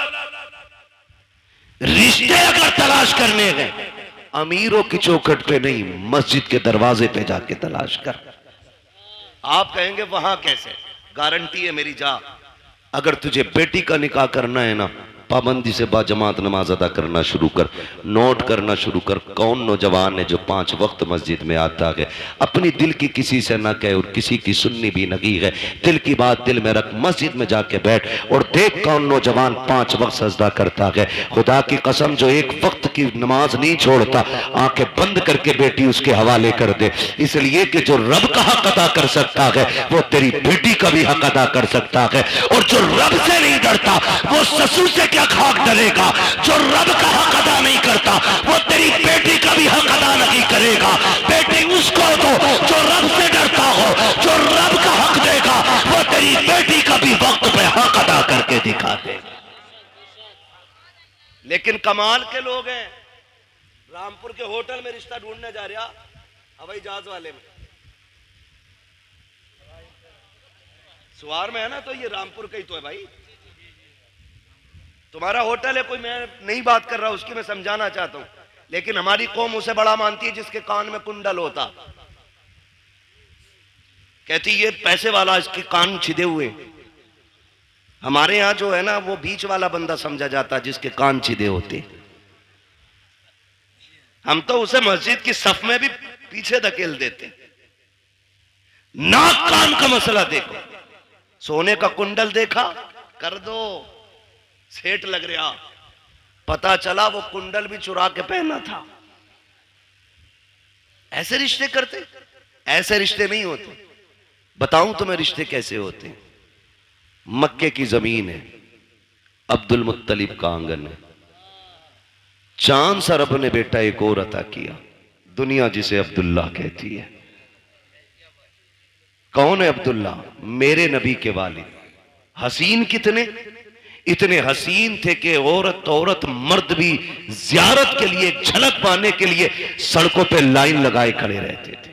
रिश्ते अगर तलाश करने गए अमीरों की चौखट पे नहीं, मस्जिद के दरवाजे पे जाके तलाश कर। आप कहेंगे वहां कैसे? गारंटी है मेरी, जा। अगर तुझे बेटी का निकाह करना है ना, पाबंदी से बाजमात नमाज अदा करना शुरू कर। नोट करना शुरू कर, कौन नौजवान है जो 5 वक्त मस्जिद में आता है, अपनी दिल की किसी से ना कहे और किसी की सुननी भी नहीं है, दिल की बात दिल में रख, मस्जिद में जाके बैठ और देख कौन नौजवान 5 वक्त सजदा करता है। खुदा की कसम जो 1 वक्त की नमाज नहीं छोड़ता, आंखें बंद करके बेटी उसके हवाले कर दे। इसलिए कि जो रब का हक अदा कर सकता है वो तेरी बेटी का भी हक अदा कर सकता है, और जो रब से नहीं डरता वो ससुर से क्या खाक डलेगा। जो रब का हक अदा नहीं करता वो तेरी बेटी का भी हक अदा नहीं करेगा। बेटी उसको दो जो रब से डरता हो, जो रब का हक देगा वो तेरी बेटी का भी वक्त पे हक अदा करके दिखा दे। लेकिन कमाल के लोग हैं, रामपुर के होटल में रिश्ता ढूंढने जा रहा, हवाई जहाज वाले में, सुवार में है ना, तो ये रामपुर का ही तो है भाई। तुम्हारा होटल है कोई, मैं नहीं बात कर रहा उसकी, मैं समझाना चाहता हूं। लेकिन हमारी कौम उसे बड़ा मानती है जिसके कान में कुंडल होता। कहती ये पैसे वाला, इसके कान छिदे हुए। हमारे यहां जो है ना वो बीच वाला बंदा समझा जाता है जिसके कान छिदे होते। हम तो उसे मस्जिद की सफ में भी पीछे धकेल देते। नाक कान का मसला देखो, सोने का कुंडल देखा कर दो, सेठ लग रहा, पता चला वो कुंडल भी चुरा के पहना था। ऐसे रिश्ते करते? ऐसे रिश्ते नहीं होते। बताऊं तुम्हें रिश्ते कैसे होते हैं। मक्के की जमीन है, अब्दुल मुत्तलिब का आंगन है, चांद सा रब ने बेटा एक और अता किया, दुनिया जिसे अब्दुल्ला कहती है। कौन है अब्दुल्ला? मेरे नबी के वालिद। हसीन कितने? इतने हसीन थे कि औरत मर्द भी जियारत के लिए, झलक पाने के लिए सड़कों पे लाइन लगाए खड़े रहते थे।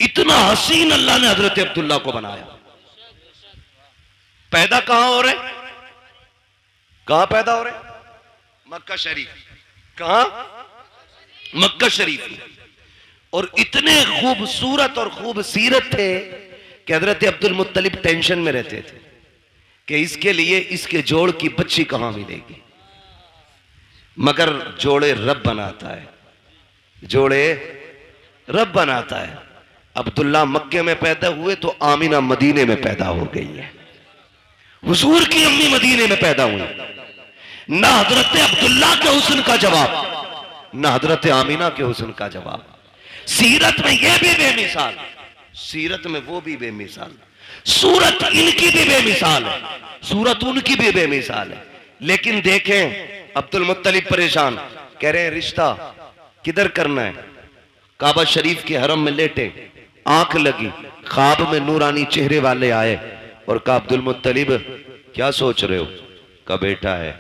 इतना हसीन अल्लाह ने हजरत अब्दुल्ला को बनाया। पैदा कहां हो रहे? कहां पैदा हो रहे? मक्का शरीफ। कहां? मक्का शरीफ में। और इतने खूबसूरत और खूबसीरत थे कि हजरत अब्दुल मुत्तलिब टेंशन में रहते थे कि इसके लिए इसके जोड़ की बच्ची कहां मिलेगी। मगर जोड़े रब बनाता है, जोड़े रब बनाता है। अब्दुल्ला मक्के में पैदा हुए तो आमिना मदीने में पैदा हो गई है। हुजूर की अम्मी मदीने में पैदा हुई। ना हजरत अब्दुल्ला के हुस्न का जवाब, ना हजरत आमिना के हुस्न का जवाब। सीरत में यह भी बेमिसाल, सीरत में वो भी बेमिसाल, सूरत इनकी भी बेमिसाल है, सूरत उनकी भी बेमिसाल है। लेकिन देखें अब्दुल मुत्तलिब परेशान, कह रहे हैं रिश्ता किधर करना है? काबा शरीफ के हरम में लेटे, आंख लगी, ख्वाब में नूरानी चेहरे वाले आए और कहा अब्दुल मुत्तलिब क्या सोच रहे हो? का बेटा है,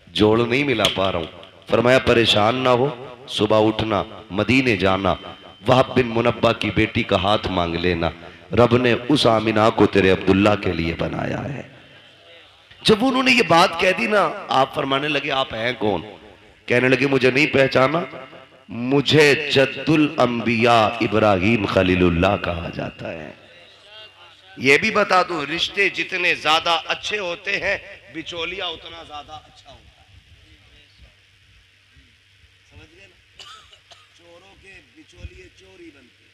जोड़ नहीं मिला पा रहा हूं। फरमाया परेशान ना हो, सुबह उठना, मदीने जाना, वहाब बिन मुनब्बा की बेटी का हाथ मांग लेना, रब ने उस आमिना को तेरे अब्दुल्ला के लिए बनाया है। जब उन्होंने ये बात कह दी ना, आप फरमाने लगे आप हैं कौन? कहने लगे मुझे नहीं पहचाना, मुझे जद्दुल अंबिया इब्राहिम खलीलुल्लाह कहा जाता है। ये भी बता दूं, रिश्ते जितने ज्यादा अच्छे होते हैं बिचौलिया उतना ज्यादा अच्छा होता है। समझ गए ना? चोरों के बिचौलिए चोर ही बनते,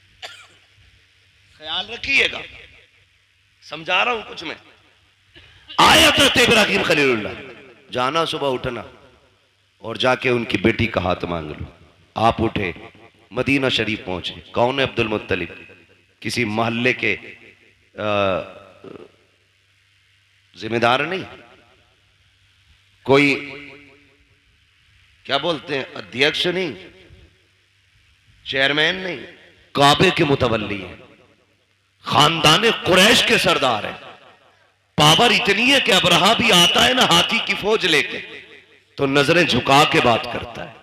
ख्याल रखिएगा, समझा रहा हूं कुछ मैं। आया तो इब्राहिम खलीलुल्लाह, जाना सुबह उठना और जाके उनकी बेटी का हाथ मांग लो। आप उठे, मदीना शरीफ पहुंचे। कौन है? अब्दुल मुत्तलिब। किसी मोहल्ले के जिम्मेदार नहीं, कोई क्या बोलते हैं अध्यक्ष नहीं, चेयरमैन नहीं, काबे के मुतवल्ली हैं, खानदान कुरैश के सरदार हैं। पावर इतनी है कि अबरहा भी आता है ना हाथी की फौज लेके तो नजरें झुका के बात करता है,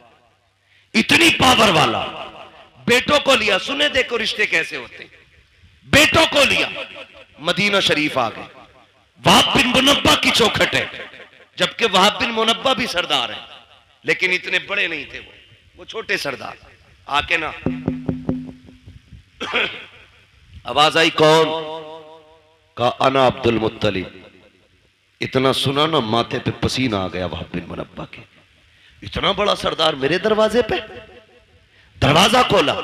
इतनी पावर वाला। बेटों को लिया, सुने देखो रिश्ते कैसे होते हैं। बेटों को लिया, मदीना शरीफ आ गए। वहाब बिन मुनब्बा की चौखट है, जबकि वहाब बिन मुनब्बा भी सरदार है, लेकिन इतने बड़े नहीं थे वो छोटे सरदार। आके ना आवाज आई, कौन? का अना अब्दुल मुत्तलिब। इतना सुना ना माथे पे पसीना आ गया वहाब बिन मुनब्बा के। इतना बड़ा सरदार मेरे दरवाजे पे। दरवाजा खोला,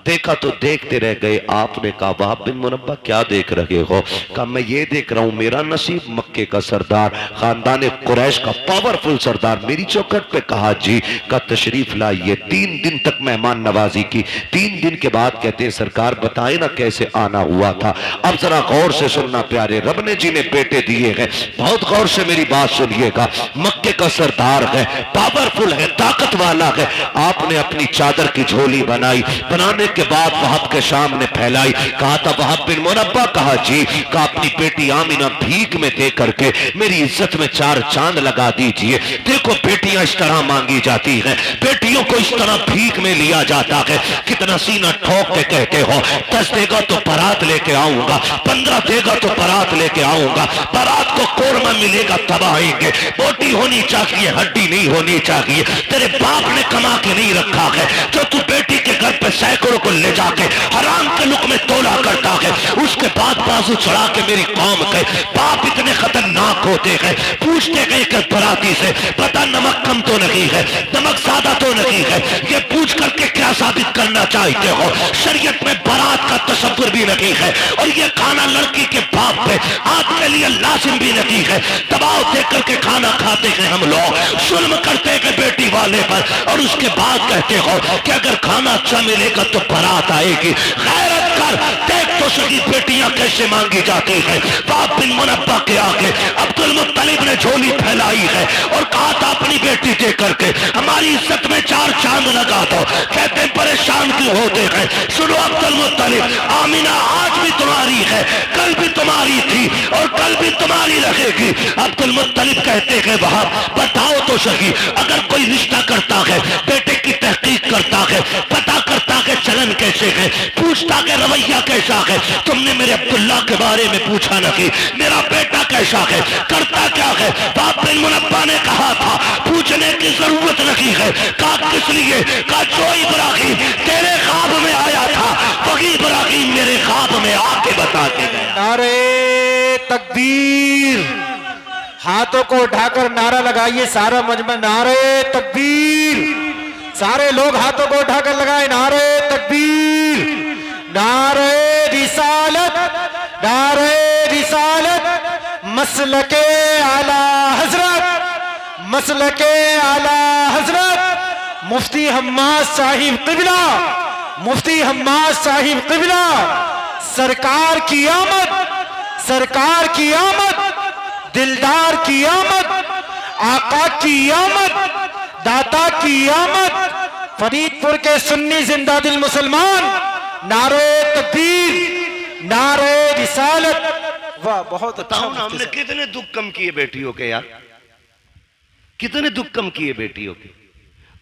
देखा तो देखते रह गए। आपने कहा वहाब बिन मुनब्बा क्या देख रहे हो? कहा मैं ये देख रहा हूं मेरा नसीब मक्के का सरदार, खानदान कुरैश का पावरफुल सरदार मेरी चौखट पे। कहा जी। का तशरीफ लाइए। 3 दिन तक मेहमान नवाजी की। 3 दिन के बाद कहते हैं सरकार बताए ना कैसे आना हुआ था। अब जरा गौर से सुनना प्यारे, रब ने जिन्हें बेटे दिए हैं बहुत गौर से मेरी बात सुनिएगा। मक्के का सरदार है, पावरफुल है, ताकत वाला है। आपने अपनी चादर की झोली बनाई, बनाने के बाद वहाब के सामने फैलाई। कहा था वहाब बिन मुनब्बा। कहा जी। कहा अपनी बेटी आमिना भीख में दे करके मेरी इज्जत में 4 चांद लगा दीजिए। देखो बेटियां इस तरह मांगी जाती हैं, बेटियों को इस तरह भीख में लिया जाता है। कितना सीना ठोक के कहते हो 10 देगा तो बारात लेके आऊंगा, 15 देगा तो बारात लेके आऊंगा। बारात को कोरमा मिलेगा तब आएंगे। बोटी होनी चाहिए, हड्डी नहीं होनी चाहिए। तेरे बाप ने कमा के नहीं रखा है जो तू बेटी के घर पे सैकड़ों को ले जाके हराम के लुक में तोला करता है। उसके बाद बाजू चढ़ा के मेरी कौम के बाप इतने खतरनाक होते हैं। पूछते गए कि बराती से पता नमक कम तो नहीं है, नमक ज्यादा तो नहीं है, ये पूछ करके क्या साबित करना चाहते हो? शरीयत में बारात का तसव्वुर भी नहीं है और ये खाना लड़की के बाप पे आपके लिए लाजिम भी नहीं है। दबाव दे करके खाना खाते हैं हम लोग, जुल्म करते हैं बेटी वाले पर और उसके बाद कहते हो कि अगर खाना अच्छा मिलेगा तो बारात आएगी। गैरत कर देख तो सही बेटियां कैसे मांगी जाती है। बाप बिन मुनब्बा के आगे अब्दुल मुत्तलिब ने झोली फैलाई है और कहा था अपनी बेटी दे करके हमारी इज्जत में 4 चांद लगा दो। कहते परेशान क्यों होते हैं? सुनो अब्दुल मुत्तलिब, आमिना आज भी तुम्हारी है, कल भी तुम्हारी थी और कल भी तुम्हारी रहेगी। अब्दुल मुत्तलिब कहते हैं वहां बताओ तो सही, अगर कोई रिश्ता करता है, बेटे की तहकीक करता है, पता करता है चलन कैसे है, पूछता है रवैया कैसा है। तुमने मेरे अब्दुल्ला के बारे में पूछा नहीं, मेरा बेटा कैसा है, करता क्या है? बाप बिन मुनब्बा ने कहा था पूछने की जरूरत नहीं है। कहा किस लिए? कहा जो इब्राहिम तेरे ख्वाब में आया था वही इब्राहिम मेरे ख्वाब में आके बता के गया। नारे तकबीर, हाथों को उठाकर नारा लगाइए सारा मजमा, नारे तकबीर। सारे लोग हाथों को उठाकर लगाए नारे तकबीर, नारे रिसालत, नारे रिसालत। मसलके आला हजरत, मसलके आला हजरत मुफ्ती हम्माद साहिब क़िबला, मुफ्ती हम्माद साहिब क़िबला। सरकार की आमद, सरकार की आमद, दिलदार की आमद, आका की आमद, दाता की आमद। फरीदपुर के सुन्नी जिंदा दिल मुसलमान, नारे तकबीर, नारे रिसालत। वाह बहुत अच्छा। बताओ ना, हमने कितने दुख कम किए बेटियों के यार, कितने दुख कम किए बेटियों के।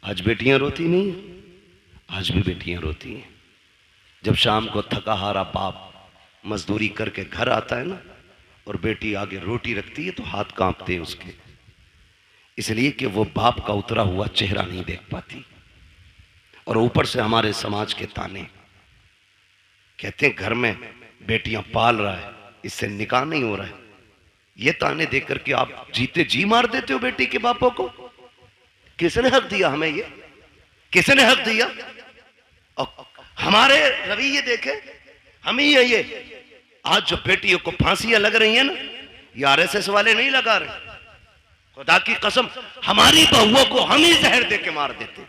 आज बेटियां रोती नहीं है, आज भी बेटियां रोती हैं। जब शाम को थका हारा बाप मजदूरी करके घर आता है ना और बेटी आगे रोटी रखती है तो हाथ कांपते हैं उसके, इसलिए कि वो बाप का उतरा हुआ चेहरा नहीं देख पाती। और ऊपर से हमारे समाज के ताने, कहते हैं घर में बेटियां पाल रहा है, इससे निकाह नहीं हो रहा है। ये ताने देकर के आप जीते जी मार देते हो बेटी के बापों को। किसने हक दिया हमें? ये किसने हक दिया? और हमारे रवैये देखे हम ही है। ये आज जो बेटियों को फांसियां लग रही है ना, ये आरएसएस वाले नहीं लगा रहे, खुदा की कसम हमारी बहुओं को हम ही जहर दे के मार देते।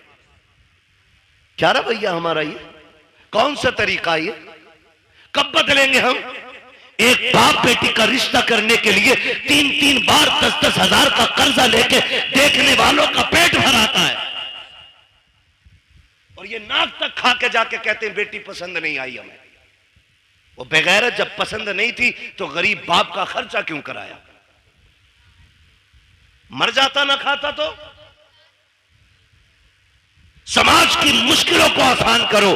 क्या रवैया हमारा ये? कौन सा तरीका ये? कब बदलेंगे हम? एक बाप बेटी का रिश्ता करने के लिए 3-3 बार 10-10 हजार का कर्जा लेके देखने वालों का पेट भराता है और ये नाक तक खा के जाके कहते हैं बेटी पसंद नहीं आई हमें। वो बेगैरत जब पसंद नहीं थी तो गरीब बाप का खर्चा क्यों कराया? मर जाता ना खाता तो। समाज की मुश्किलों को आसान करो,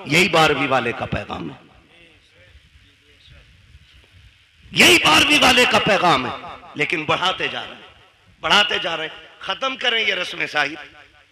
यही 12वीं वाले का पैगाम है, यही 12वीं वाले का पैगाम है। लेकिन बढ़ाते जा रहे हैं, बढ़ाते जा रहे हैं। खत्म करें ये रस्म साहिब,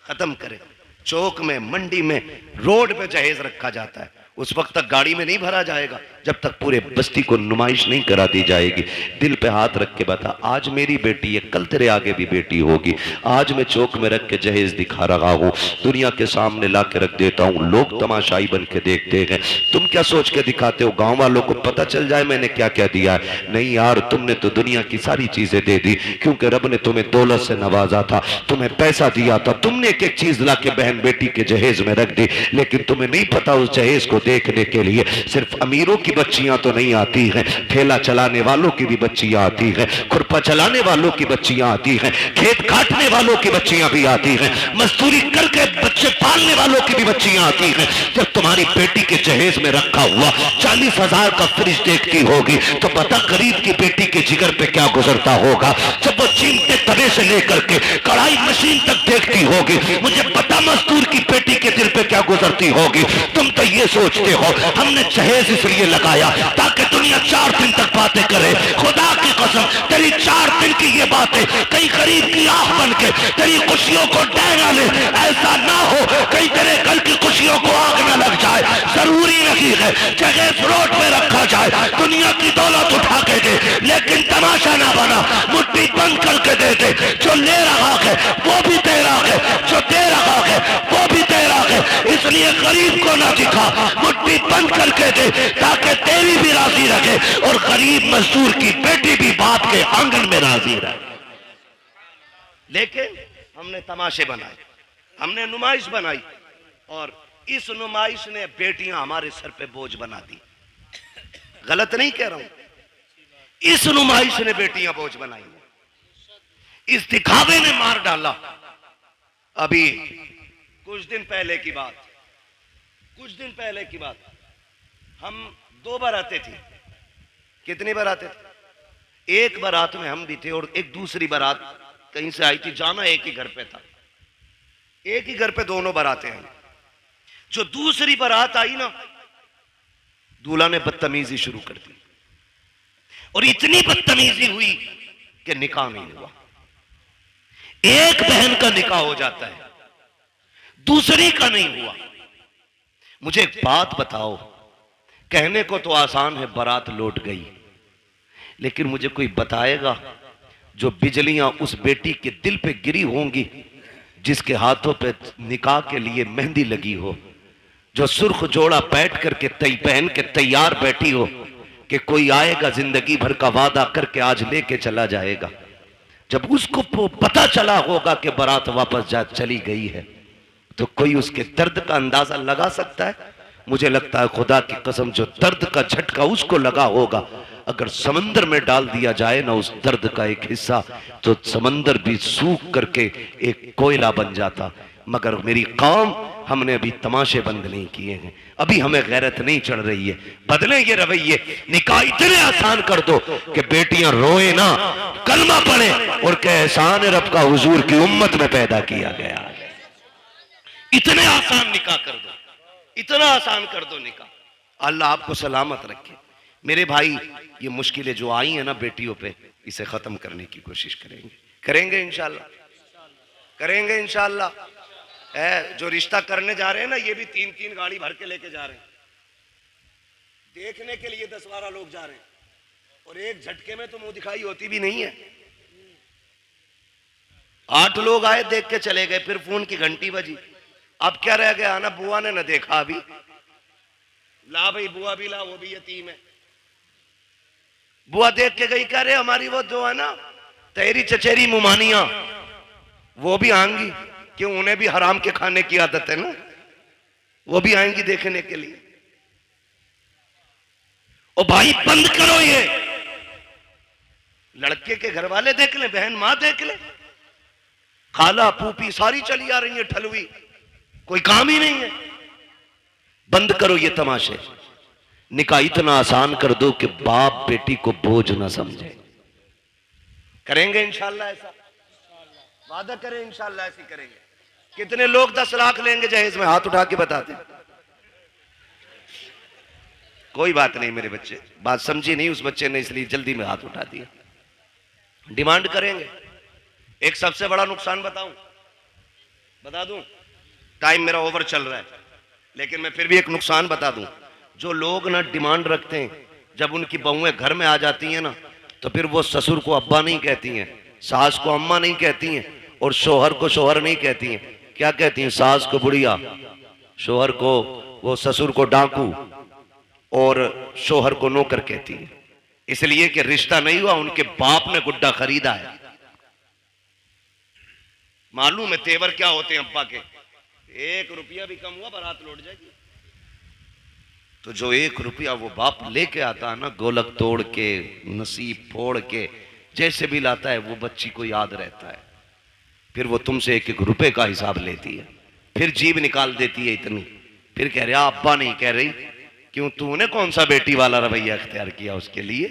खत्म करें। चौक में, मंडी में, रोड पे जहेज रखा जाता है, उस वक्त तक गाड़ी में नहीं भरा जाएगा जब तक पूरे बस्ती को नुमाइश नहीं करा दी जाएगी। दिल पे हाथ रख के बता, आज मेरी बेटी है, कल तेरे आगे भी बेटी होगी। आज मैं चौक में रख के जहेज दिखा रहा हूं, दुनिया के सामने ला के रख देता हूं, लोग तमाशाई बन के देखते हैं। तुम क्या सोच के दिखाते हो? गांव वालों को पता चल जाए मैंने क्या क्या दिया है? नहीं यार, तुमने तो दुनिया की सारी चीजें दे दी, क्योंकि रब ने तुम्हें दौलत से नवाजा था, तुम्हें पैसा दिया था, तुमने एक एक चीज ला के बहन बेटी के जहेज में रख दी। लेकिन तुम्हें नहीं पता उस जहेज को देखने के लिए सिर्फ अमीरों की बच्चियां तो नहीं आती हैं, ठेला चलाने वालों की भी बच्चियां आती हैं, खुरपा चलाने वालों की बच्चियां आती हैं, खेत काटने वालों की बच्चियां भी आती हैं, मजदूरी करके बच्चे पालने वालों की भी बच्चियां आती हैं। जब तुम्हारी बेटी के जहेज में रखा हुआ 40 हजार का फ्रिज देखती होगी तो पता गरीब की बेटी के जिगर पे क्या गुजरता होगा। जब वो चीमते तवे से लेकर के कढ़ाई मशीन तक देखती होगी, मुझे पता मजदूर की बेटी के दिल पे क्या गुजरती होगी। तुम तो ये सोचते हो हमने जहेज इसलिए लगाया ताकि दुनिया 4 दिन तक बातें करे। खुदा की कसम, तेरी 4 दिन की ये बातें कहीं गरीब की आंख बन के तेरी खुशियों को डहना ले। ऐसा ना हो कहीं तेरे घर की खुशियों को आग ना लग जाए। जरूरी नहीं है जहेज रोड पे रखा जाए, दुनिया की दौलत उठा के दे, लेकिन तमाशा ना बना, मुट्ठी बंद करके दे दे। जो ले रहा है वो भी तेरा है, जो दे रहा है वो भी तेरा है। इसलिए गरीब को ना दिखा, मुट्ठी बंद करके दे ताकि तेरी भी राजी रखे और गरीब मजदूर की बेटी भी बाप के आंगन में राजी रहे। लेकिन हमने तमाशे बनाए, हमने नुमाइश बनाई और इस नुमाइश ने बेटियां हमारे सर पे बोझ बना दी। गलत नहीं कह रहा हूं, इस नुमाइश ने बेटियां बोझ बनाई, इस दिखावे ने मार डाला। अभी कुछ दिन पहले की बात, हम 2 बारातें थी। कितनी बारातें थी? एक बारात में हम भी थे और एक दूसरी बारात कहीं से आई थी। जाना एक ही घर पे था, एक ही घर पे दोनों बारातें आई। जो दूसरी बारात आई ना, दूल्हा ने बदतमीजी शुरू कर दी और इतनी बदतमीजी हुई कि निकाह नहीं हुआ। एक बहन का निकाह हो जाता है, दूसरी का नहीं हुआ। मुझे एक बात बताओ, कहने को तो आसान है बारात लौट गई, लेकिन मुझे कोई बताएगा जो बिजलियां उस बेटी के दिल पे गिरी होंगी जिसके हाथों पे निकाह के लिए मेहंदी लगी हो, जो सुर्ख जोड़ा बैठ करके पहन के तैयार बैठी हो कि कोई आएगा जिंदगी भर का वादा करके आज लेके चला जाएगा। जब उसको पता चला होगा कि बारात वापस जा चली गई है, तो कोई उसके दर्द का अंदाजा लगा सकता है? मुझे लगता है खुदा की कसम जो दर्द का झटका उसको लगा होगा, अगर समंदर में डाल दिया जाए ना उस दर्द का एक हिस्सा, तो समंदर भी सूख करके एक कोयला बन जाता। मगर मेरी कौम, हमने अभी तमाशे बंद नहीं किए हैं, अभी हमें गैरत नहीं चढ़ रही है। बदले ये रवैये, निकाह इतने आसान कर दो कि बेटियां रोए ना, कलमा पढ़े और कहे एहसान रब का हुजूर की उम्मत में पैदा किया गया है। इतने आसान निकाह कर दो, इतना आसान कर दो निकाह। अल्लाह आपको सलामत रखे। मेरे भाई, ये मुश्किलें जो आई हैं ना बेटियों पे, इसे खत्म करने की कोशिश करेंगे इंशाल्लाह, करेंगे इंशाल्लाह। जो रिश्ता करने जा रहे हैं ना, ये भी 3-3 गाड़ी भर के लेके जा रहे हैं। देखने के लिए 10-12 लोग जा रहे हैं और एक झटके में तो मुंह दिखाई होती भी नहीं है। 8 लोग आए, देख के चले गए, फिर फोन की घंटी बजी। अब क्या रह गया ना, बुआ ने न देखा अभी, ला भाई बुआ भी ला, वो भी यतीम है। बुआ देख के गई, कह रहे हमारी वो जो है ना तेरी चचेरी मुमानिया, वो भी आएंगी, क्यों उन्हें भी हराम के खाने की आदत है ना, वो भी आएंगी देखने के लिए। ओ भाई बंद करो ये, लड़के के घर वाले देख ले, बहन मां देख ले, खाला फूफी सारी चली आ रही है ठलवी, कोई काम ही नहीं है। बंद करो ये तमाशे, निकाह इतना आसान कर दो कि बाप बेटी को बोझ ना समझे। करेंगे इंशाल्लाह ऐसा, वादा करें इंशाल्लाह ऐसी करेंगे। कितने लोग 10 लाख लेंगे जहेज में? हाथ उठा के बताते। कोई बात नहीं मेरे बच्चे, बात समझी नहीं उस बच्चे ने, इसलिए जल्दी में हाथ उठा दिया। डिमांड करेंगे। एक सबसे बड़ा नुकसान बता दूं, टाइम मेरा ओवर चल रहा है, लेकिन मैं फिर भी एक नुकसान बता दूं। जो लोग ना डिमांड रखते हैं, जब उनकी बहुएं घर में आ जाती हैं ना, तो फिर वो ससुर को अब्बा नहीं कहती हैं, सास को अम्मा नहीं कहती हैं, और शोहर को शोहर नहीं कहती हैं। क्या कहती हैं? सास को बुढ़िया, शोहर को, वो ससुर को डाकू और शोहर को नौकर कहती है। इसलिए कि रिश्ता नहीं हुआ, उनके बाप ने गुड्डा खरीदा है। मालूम है तेवर क्या होते हैं अब्बा के? 1 रुपया भी कम हुआ बारात लौट जाएगी। तो जो 1 रुपया वो बाप लेके आता है ना, गोलक तोड़ के, नसीब फोड़ के, जैसे भी लाता है, वो बच्ची को याद रहता है। फिर वो तुमसे 1-1 रुपए का हिसाब लेती है, फिर जीभ निकाल देती है इतनी, फिर कह रहा अब्बा नहीं कह रही, क्यों तूने कौन सा बेटी वाला रवैया अख्तियार किया उसके लिए?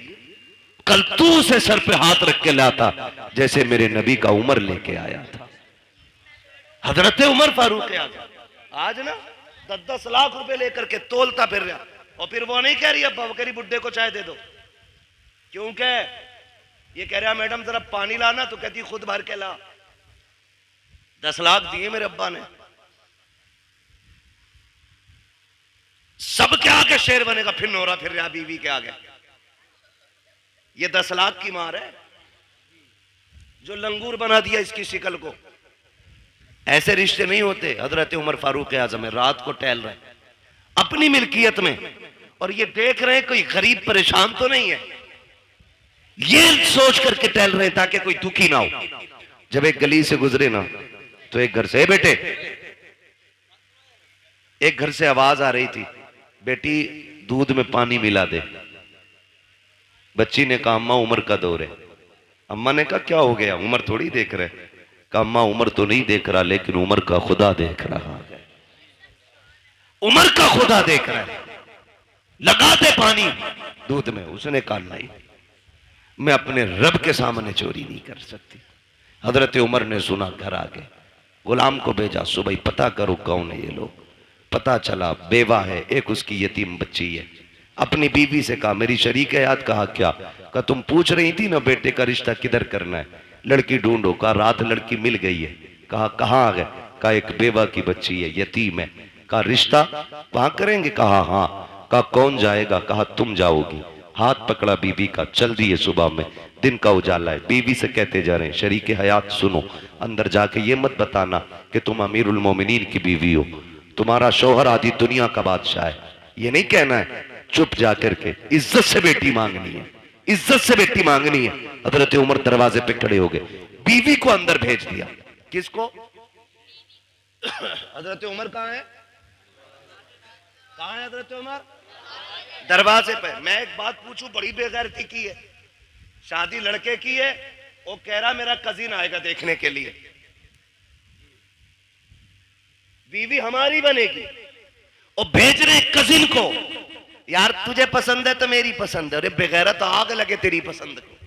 कल तू उसे सर पे हाथ रख के लाता, जैसे मेरे नबी का उमर लेके आया था, हजरत उमर फारूक आज़म। आज ना 10-10 लाख रुपए लेकर के तोलता फिर रहा, और फिर वो नहीं कह रही अब्बा, वो कह रही बुड्ढे को चाय दे दो। क्यों कह ये कह रहा मैडम जरा पानी लाना, तो कहती खुद भर के ला। 10 लाख दिए मेरे अब्बा ने। सबके आगे शेर बनेगा, फिर नोरा फिर रहा बीवी के आगे। ये 10 लाख की मार है जो लंगूर बना दिया इसकी शिकल को। ऐसे रिश्ते नहीं होते। हजरत उमर फारूक आज़म रात को टहल रहे अपनी मिल्कियत में, और ये देख रहे हैं कोई गरीब परेशान तो नहीं है, ये सोच करके टहल रहे ताकि कोई दुखी ना हो। जब एक गली से गुजरे ना, तो एक घर से बेटे एक घर से आवाज आ रही थी, बेटी दूध में पानी मिला दे। बच्ची ने कहा अम्मा उम्र का दौर है। अम्मा ने कहा क्या हो गया, उम्र थोड़ी देख रहे। कहा अम्मा उम्र तो नहीं देख रहा, लेकिन उम्र का खुदा देख रहा है। उम्र का खुदा देख रहा है, लगा दे पानी दूध में। उसने कहा नहीं, मैं अपने रब के सामने चोरी नहीं कर सकती। हजरत उमर ने सुना, घर आ गए, गुलाम को भेजा, सुबह पता करो कौन है ये लोग। पता चला बेवा है, एक उसकी यतीम बच्ची है। अपनी बीवी से कहा मेरी शरीक है याद। कहा क्या? कहा तुम पूछ रही थी ना बेटे का रिश्ता किधर करना है, लड़की ढूंढो। कहा रात लड़की मिल गई है। कहा कहाँ आ गए? कहा एक बेवा की बच्ची है, यतीम है। कहा रिश्ता वहां करेंगे? कहा हाँ। कहा कौन जाएगा? कहा तुम जाओगी। हाथ पकड़ा बीबी का, चल दिए। सुबह में दिन का उजाला है, बीवी से कहते जा रहे हैं शरीके हयात सुनो, अंदर जाके ये मत बताना कि तुम अमीरुल मोमिनीन की बीवी हो, तुम्हारा शौहर आदि दुनिया का बादशाह है, ये नहीं कहना है। चुप जाकर के इज्जत से बेटी मांगनी है, इज्जत से बेटी मांगनी है। हजरत उमर दरवाजे पे खड़े हो गए, बीवी को अंदर भेज दिया। किसको? हजरत उमर कहाँ है? कहाँ है हजरत उमर? दरवाजे पे। मैं एक बात पूछूं, बड़ी बेगैरती की है, शादी लड़के की है, वो कह रहा मेरा कजिन आएगा देखने के लिए, बीवी हमारी बनेगी। और भेज रहे कजिन को, यार तुझे पसंद है तो मेरी पसंद है। अरे बेगैरत तो आग लगे तेरी पसंद को,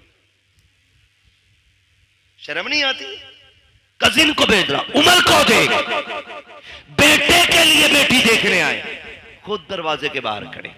शर्म नहीं आती? कजिन को भेज रहा, उमर को देख, बेटे के लिए बेटी देखने आए, खुद दरवाजे के बाहर खड़े।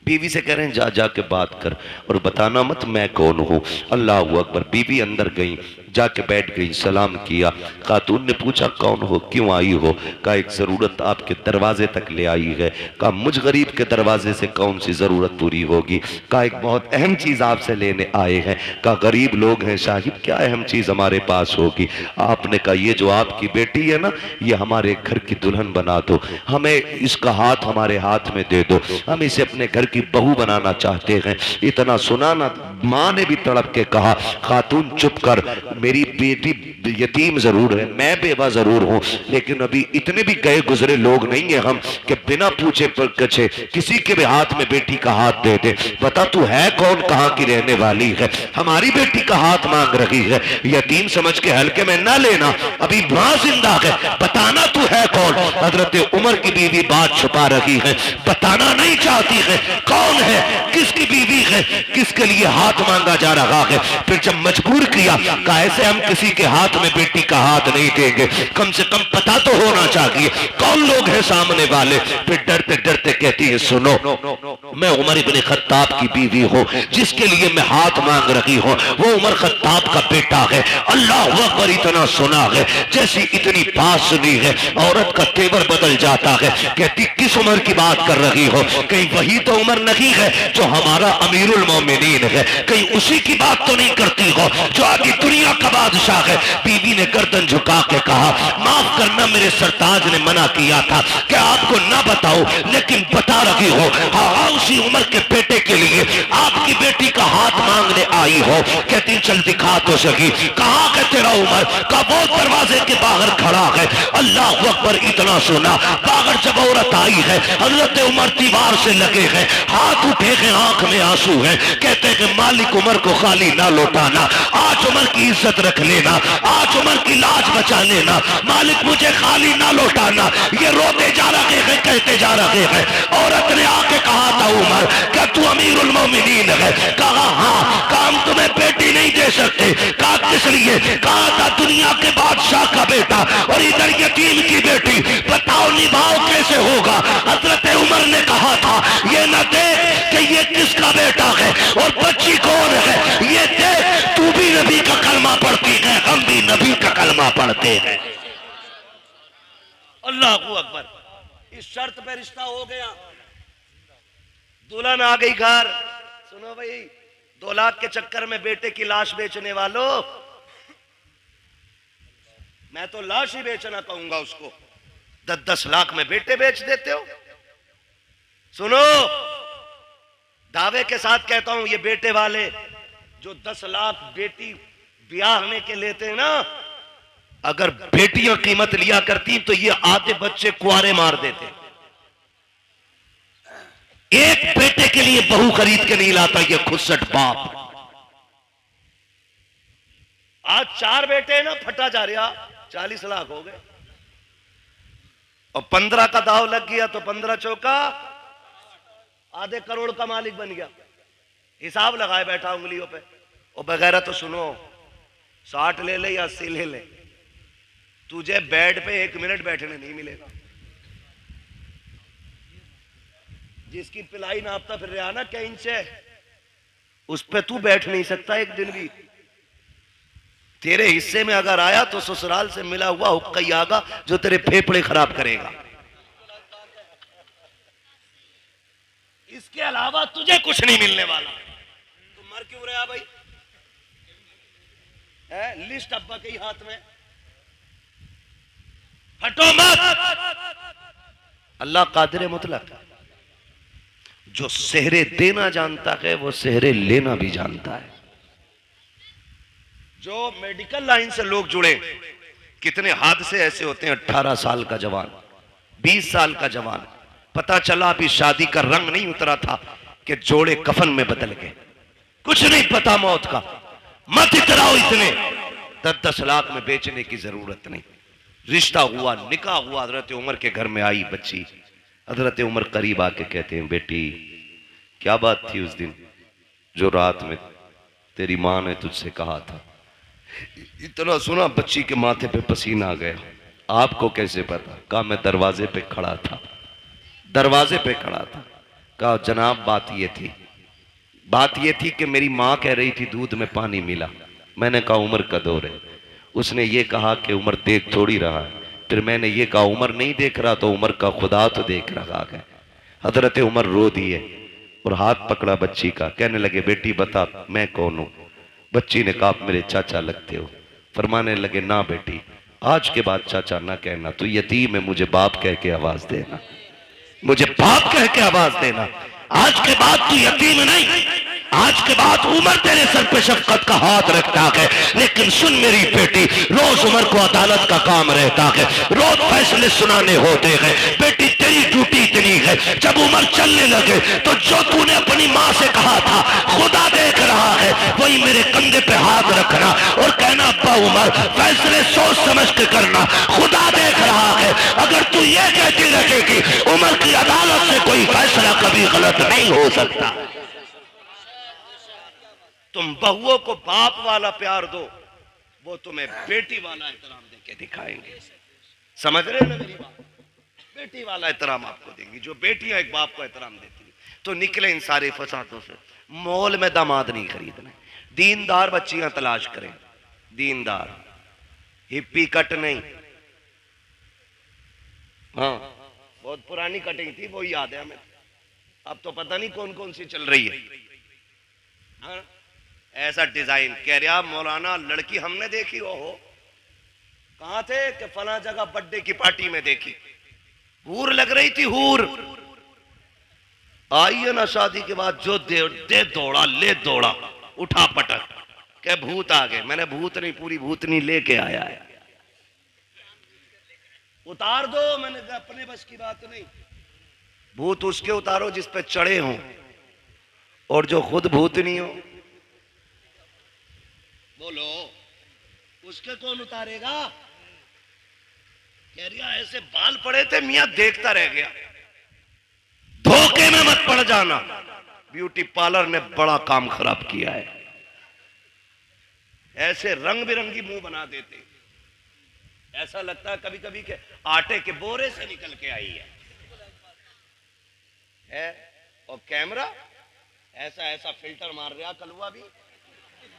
बीवी से कह रहे हैं जा जाके बात कर और बताना मत मैं कौन हूं। अल्लाह अकबर। बीवी अंदर गई, जाके बैठ गई, सलाम किया। खातून ने पूछा कौन हो, क्यों आई हो? कहा एक जरूरत आपके दरवाजे तक ले आई है। कहा मुझ गरीब के दरवाजे से कौन सी जरूरत पूरी होगी? कहा एक बहुत अहम चीज आपसे लेने आए हैं। कहा गरीब लोग हैं साहिब, क्या अहम चीज हमारे पास होगी? आपने कहा ये जो आपकी बेटी है ना, ये हमारे घर की दुल्हन बना दो, हमें इसका हाथ हमारे हाथ में दे दो, हम इसे अपने घर की बहू बनाना चाहते हैं। इतना सुना ना, मां ने भी तड़प के कहा खातून चुप कर, मेरी बेटी यतीम जरूर है, मैं बेवा जरूर हूं, लेकिन अभी इतने भी गए गुजरे लोग नहीं है हम कि बिना पूछे पछे किसी के भी हाथ में बेटी का हाथ दे दे। बता तू है कौन, कहां की रहने वाली है, हमारी बेटी का हाथ मांग रही है। यतीम समझ के हल्के में ना लेना, अभी मां जिंदा है, बताना तू है कौन। हजरत उमर की बीवी बात छुपा रही है, बताना नहीं चाहती है कौन है, किसकी बीवी है, किसके लिए हाथ मांगा जा रहा है। फिर जब मजबूर किया, कहा ऐसे हम किसी के हाथ में बेटी का हाथ नहीं देंगे, कम से कम पता तो होना चाहिए कौन लोग हैं सामने वाले। फिर डरते डरते कहती है सुनो, मैं उमर इब्न खत्ताब की बीवी हूं, जिसके लिए मैं हाथ मांग रही हूं वो उमर खत्ताब का बेटा है। अल्लाह अकबर। इतना सुना है, जैसी इतनी बात सुनी है औरत का तेवर बदल जाता है। कहती किस उमर की बात कर रही हो? कहीं वही तो उमर नहीं है जो हमारा अमीरुल मोमिनीन है, कहीं उसी की बात तो नहीं करती हो जो आगे दुनिया का बादशाह है। बीवी ने गर्दन झुका के कहा माफ करना, मेरे सरताज ने मना किया था कि आपको ना बताओ, लेकिन बता रही हो। हाँ, उसी उमर के बेटे के लिए आपकी बेटी का हाथ मांगने आई हो। कहती चल दिखा तो सही, कहाँ है तेरा उमर? का वो दरवाजे के बाहर खड़ा है। अल्लाह अकबर। इतना सुना, बाहर जब औरत आई है, हजरत उमर दीवार से लगे हैं, हाथ उठे हैं, आंख में आंसू है। कहते हैं मालिक उमर को खाली ना लौटाना, आज उमर की इज्जत रख लेना, आज उमर की लाज बचा लेना, मालिक मुझे खाली ना लौटाना। ये रोते जा रहे हैं, कहते जा रहे हैं। औरत ने आके कहा था उमर क्या तू अमीरुल मोमिनीन है? कहा हाँ। काम तुम्हें बेटी नहीं दे सकते। कहा किस लिए? कहा था दुनिया के बादशाह का बेटा और इधर यतीम की बेटी, बताओ निभाओ कैसे होगा? हजरत उमर ने कहा था ये न देख कि ये किसका बेटा है और बच्ची कौन है, ये देख तू भी नबी का कलमा पढ़ती है, हम भी नबी का कलमा पढ़ते हैं। अल्लाह अकबर। इस शर्त पे रिश्ता हो गया, दुल्हन आ गई घर। सुनो भाई, 2 लाख के चक्कर में बेटे की लाश बेचने वालों, मैं तो लाश ही बेचना कहूंगा उसको। 10-10 लाख में बेटे बेच देते हो। सुनो, दावे के साथ कहता हूं, ये बेटे वाले जो 10 लाख बेटी ब्याहने के लेते हैं ना, अगर बेटियां कीमत लिया करती तो ये आधे बच्चे कुआरे मार देते। एक बेटे के लिए बहू खरीद के नहीं लाता ये खुसट बाप। आज 4 बेटे हैं ना, फटा जा रहा, 40 लाख हो गए और 15 का दाव लग गया तो 15 चौका आधे करोड़ का मालिक बन गया। हिसाब लगाए बैठा उंगलियों पे। और वगैरह तो सुनो, 60 ले ले या 80 ले ले, तुझे बेड पे 1 मिनट बैठने नहीं मिलेगा। जिसकी पिलाई नापता फिर रहा ना क्या इंच है, उस पे तू बैठ नहीं सकता एक दिन भी। तेरे हिस्से में अगर आया तो ससुराल से मिला हुआ हुक्का ही आगा जो तेरे फेफड़े खराब करेगा। इसके अलावा तुझे कुछ नहीं मिलने वाला। तुम मर क्यों रहा भाई? लिस्ट अब्बा के ही हाथ में। हटो मत। अल्लाह कादिर मुतलक, जो सेहरे देना जानता है वो सेहरे लेना भी जानता है। जो मेडिकल लाइन से लोग जुड़े, कितने हादसे ऐसे होते हैं। 18 साल का जवान, 20 साल का जवान, पता चला अभी शादी का रंग नहीं उतरा था कि जोड़े कफन में बदल गए। कुछ नहीं पता मौत का। मत इतराओ इतने। 10-10 लाख में बेचने की जरूरत नहीं। रिश्ता हुआ, निकाह हुआ, हजरत उमर के घर में आई बच्ची। हजरत उमर करीब आके कहते हैं, बेटी क्या बात थी उस दिन जो रात में तेरी मां ने तुझसे कहा था? इतना सुना बच्ची के माथे पे पसीना आ गया। आपको कैसे पता? कहा मैं दरवाजे पे खड़ा था, दरवाजे पे खड़ा था। कहा जनाब बात ये थी कि मेरी माँ कह रही थी दूध में पानी मिला। मैंने कहा उमर का दौर है। उसने ये कहा कि उमर देख थोड़ी रहा है। फिर मैंने ये कहा उमर नहीं देख रहा तो उमर का खुदा तो देख रहा है। हजरत उमर रो दिए और हाथ पकड़ा बच्ची का। कहने लगे बेटी बता मैं कौन हूं? बच्ची ने कहा आप मेरे चाचा लगते हो। फरमाने लगे ना बेटी, आज के बाद चाचा ना कहना, तू यतीम है, मुझे बाप कह के आवाज देना, मुझे बाप कह के आवाज देना। आज के बाद तू यतीम नहीं, आज के बाद उमर तेरे सर पे शफकत का हाथ रखता है। लेकिन सुन मेरी बेटी, रोज उमर को अदालत का काम रहता है, रोज फैसले सुनाने होते हैं। बेटी तेरी ड्यूटी इतनी है, जब उमर चलने लगे तो जो तूने अपनी माँ से कहा था खुदा देख रहा है, वही मेरे कंधे पे हाथ रखना और कहना अब्बा उमर फैसले सोच समझ के करना, खुदा देख रहा है। अगर तू ये कहती रहेगी उमर की अदालत से कोई फैसला कभी गलत नहीं हो सकता। तुम बहुओं को बाप वाला प्यार दो, वो तुम्हें बेटी वाला एहतराम देके दिखाएंगे। समझ रहे हो ना मेरी बात? बेटी वाला एहतराम आपको देंगी। जो बेटियां एक बाप को एहतराम देती हैं तो निकले इन सारे फसादों से। मॉल में दामाद नहीं खरीदने, दीनदार बच्चियां तलाश करें, दीनदार, हिप्पी कट नहीं। हाँ बहुत पुरानी कटिंग थी वो याद है हमें, अब तो पता नहीं कौन कौन सी चल रही है। हाँ? ऐसा डिजाइन कह रहा मौलाना लड़की हमने देखी। ओहो कहां थे? कि फला जगह बर्थडे की पार्टी में देखी। हूर लग रही थी, हूर। आई है ना शादी के बाद जो दे दौड़ा ले दौड़ा, उठा पटक के भूत आ गए। मैंने भूत नहीं, पूरी भूतनी लेके आया है। उतार दो, मैंने कहा अपने बस की बात नहीं। भूत उसके उतारो जिस पे चढ़े हों और जो खुद भूत नहीं हो। बोलो उसके कौन उतारेगा? कह रही ऐसे बाल पड़े थे मियां देखता रह गया। धोखे में मत पड़ जाना, ब्यूटी पार्लर ने बड़ा काम खराब किया है। ऐसे रंग बिरंगी मुंह बना देते, ऐसा लगता है कभी कभी के आटे के बोरे से निकल के आई है। और कैमरा ऐसा ऐसा फिल्टर मार रहा, कलुआ भी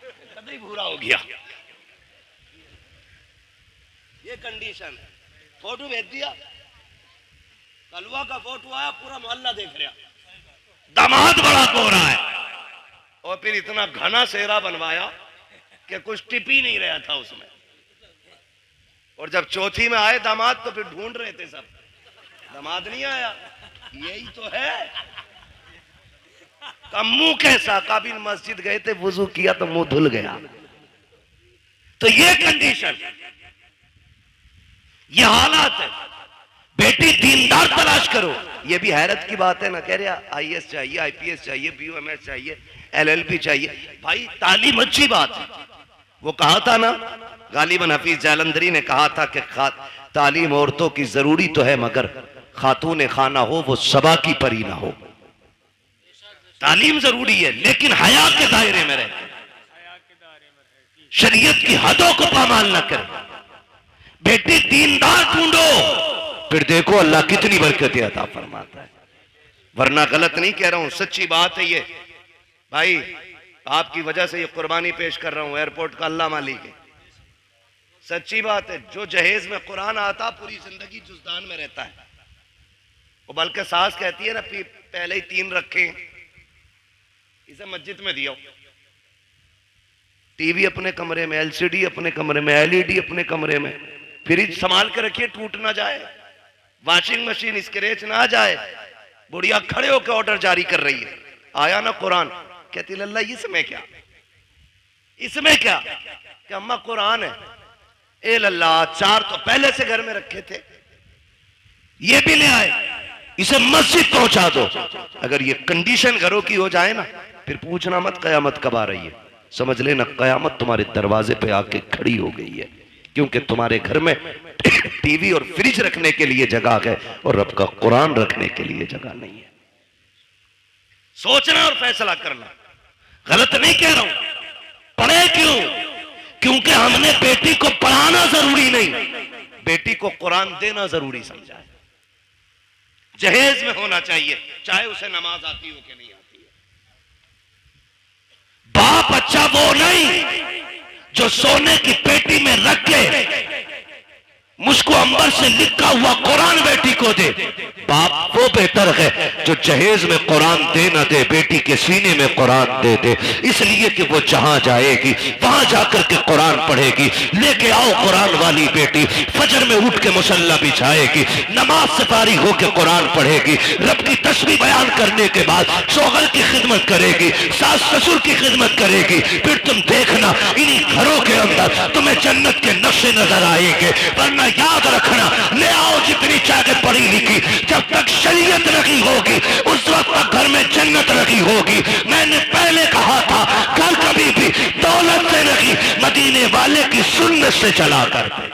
कभी भूरा हो गया। ये कंडीशन है। फोटो भेज दिया, कलुआ का फोटो आया, पूरा मोहल्ला देख रहा, दामाद बड़ा गोरा है। और फिर इतना घना सेहरा बनवाया कि कुछ टिप ही नहीं रहा था उसमें। और जब चौथी में आए दामाद तो फिर ढूंढ रहे थे सब, दामाद नहीं आया। यही तो है। मुंह कैसा? काबिल मस्जिद गए थे, वुजू किया तो मुंह धुल गया। तो ये कंडीशन, ये हालात है। बेटी दीनदार तलाश करो, ये भी हैरत की बात है ना, कह रहे IAS चाहिए, IPS चाहिए, BOMS चाहिए, LLB चाहिए। भाई तालीम अच्छी बात है। वो कहा था ना, गालिबन हफीज जालंधरी ने कहा था कि तालीम औरतों की जरूरी तो है मगर खातून खाना हो वो सबा की परी ना हो। तालीम जरूरी है लेकिन हया के दायरे में रहे, शरीयत की हदों को पामाल न करे। बेटी दीनदार ढूंढो, फिर देखो अल्लाह कितनी बरकतें अता फरमाता है। वरना गलत नहीं कह रहा हूं, सच्ची बात है ये। भाई आपकी वजह से ये कुर्बानी पेश कर रहा हूं, एयरपोर्ट का अल्लाह मालिक है, सच्ची बात है। जो जहेज में कुरान आता पूरी जिंदगी जुजदान में रहता है। वो बल्कि सास कहती है ना पहले ही 3 रखे, इसे मस्जिद में दिया। टीवी अपने कमरे में, LCD अपने कमरे में, LED अपने कमरे में, फ्रिज संभाल के रखिए टूट ना जाए, वॉशिंग मशीन स्क्रैच ना जाए। बुढ़िया खड़े होकर ऑर्डर जारी कर रही है, आया ना कुरान, कहती लल्ला इसमें क्या, इसमें क्या, कि अम्मा कुरान है। ए लल्ला 4 तो पहले से घर में रखे थे, ये भी ले आए, इसे मस्जिद पहुंचा दो। अगर ये कंडीशन घरों की हो जाए ना, फिर पूछना मत कयामत कब आ रही है। समझ लेना कयामत तुम्हारे दरवाजे पे आके खड़ी हो गई है, क्योंकि तुम्हारे घर में टीवी और फ्रिज रखने के लिए जगह है और रब का कुरान रखने के लिए जगह नहीं है। सोचना और फैसला करना। गलत नहीं कह रहा हूं। पढ़े क्यों? क्योंकि हमने बेटी को पढ़ाना जरूरी नहीं, बेटी को कुरान देना जरूरी समझा है। जहेज में होना चाहिए, चाहे उसे नमाज आती हो कि नहीं आती है। बाप अच्छा वो नहीं जो सोने की पेटी में रख के मुझको अंबर से लिखा हुआ कुरान बेटी को दे। बाप वो बेहतर है जो जहेज में कुरान दे ना दे, बेटी के सीने में कुरान दे दे, इसलिए कि वो जहां जाएगी वहां जाकर के कुरान पढ़ेगी। लेके आओ कुरान वाली बेटी, फजर में उठ के मुसल्ला बिछाएगी, नमाज से फारिग होकर कुरान पढ़ेगी, रब की तस्बीह बयान करने के बाद शौहर की खिदमत करेगी, सास ससुर की खिदमत करेगी। फिर तुम देखना इन्हीं घरों के अंदर तुम्हें जन्नत के नक्शे नजर आएंगे। वरना याद रखना, ले आओ जितनी चाहे पढ़ी लिखी, जब तक शरीयत नहीं होगी उस वक्त तक घर में जन्नत नहीं होगी। मैंने पहले कहा था घर कभी भी दौलत से नहीं मदीने वाले की सुन्नत से चला करते।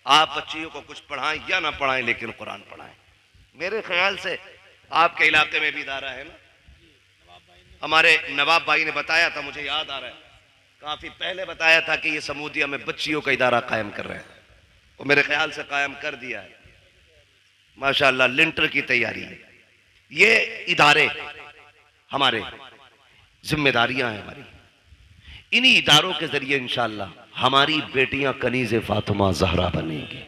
आप बच्चियों को कुछ पढ़ाएं या ना पढ़ाएं, लेकिन कुरान पढ़ाएं। मेरे ख्याल से आपके इलाके में भी इदारा है ना, हमारे नवाब भाई ने बताया था, मुझे याद आ रहा है, काफी पहले बताया था कि ये समूदिया में बच्चियों का इदारा कायम कर रहे हैं, और मेरे ख्याल से कायम कर दिया है माशाअल्लाह। लिंटर की तैयारी है। ये इदारे हमारे जिम्मेदारियां हैं हमारी। इन्हीं इदारों के जरिए इंशाअल्लाह हमारी बेटियां कनीज़े फातिमा ज़हरा बनेंगी,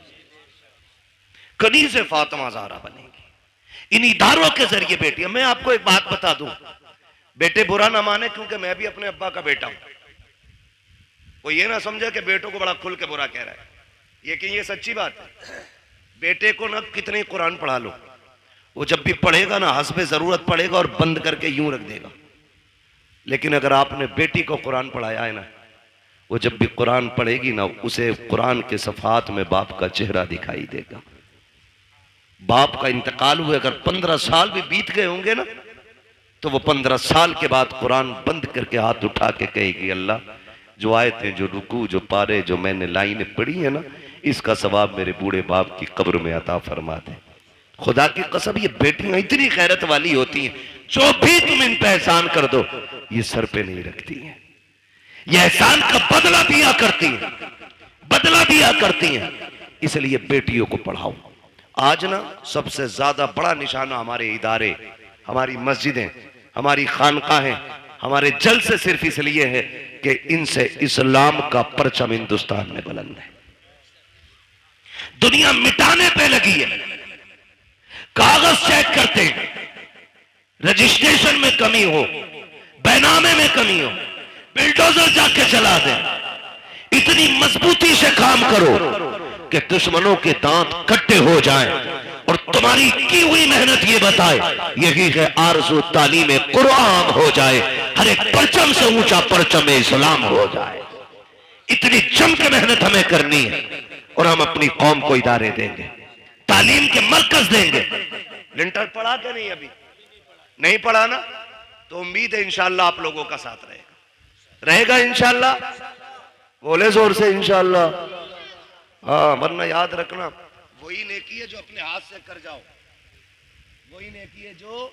कनीज़े फातिमा ज़हरा बनेंगी इन इदारों के जरिए बेटियां। मैं आपको एक बात बता दूं, बेटे बुरा ना माने, क्योंकि मैं भी अपने अब्बा का बेटा हूं। वो ये ना समझे कि बेटों को बड़ा खुल के बुरा कह रहा है, ये सच्ची बात है। बेटे को ना कितने कुरान पढ़ा लो, वो जब भी पढ़ेगा ना हस्बे जरूरत पढ़ेगा और बंद करके यूं रख देगा। लेकिन अगर आपने बेटी को कुरान पढ़ाया है ना, वो जब भी कुरान पढ़ेगी ना, उसे कुरान के सफात में बाप का चेहरा दिखाई देगा। बाप का इंतकाल हुए अगर 15 साल भी बीत गए होंगे ना, तो वो 15 साल के बाद कुरान बंद करके हाथ उठा के कहेगी, अल्लाह जो आयतें, जो रुकू, जो पारे, जो मैंने लाइनें पढ़ी है ना, इसका सवाब मेरे बूढ़े बाप की कब्र में अता फरमा दे। खुदा की कसम, ये बेटियां इतनी गैरत वाली होती हैं, जो भी तुम इन पे एहसान कर दो ये सर पे नहीं रखती हैं, ये एहसान का बदला दिया करती हैं, बदला दिया करती हैं। इसलिए बेटियों को पढ़ाओ। आज ना सबसे ज्यादा बड़ा निशाना हमारे इदारे, हमारी मस्जिदें, हमारी खानकाहें, हमारे जलसे सिर्फ इसलिए है कि इनसे इस्लाम का परचम हिंदुस्तान में बुलंद है। दुनिया मिटाने पे लगी है, कागज चेक करते हैं, रजिस्ट्रेशन में कमी हो, बैनामे में कमी हो, बिल्डोजर जाके चला दे। इतनी मजबूती से काम करो कि दुश्मनों के दांत कट्टे हो जाएं और तुम्हारी की हुई मेहनत ये बताए, यही है आरज़ू तालीम कुरान हो जाए, हर एक परचम से ऊंचा परचम इस्लाम हो जाए। इतनी जम के मेहनत हमें करनी है और हम अपनी कौम को इदारे देंगे, तालीम के मरकज देंगे। लिंटर पढ़ा के नहीं, अभी नहीं पढ़ा ना, तो उम्मीद है इंशाअल्लाह आप लोगों का साथ रहेगा इंशाअल्लाह। बोले जोर से इंशाअल्लाह। हाँ, वरना याद रखना, वही नेकी है जो अपने हाथ से कर जाओ, वही नेकी है जो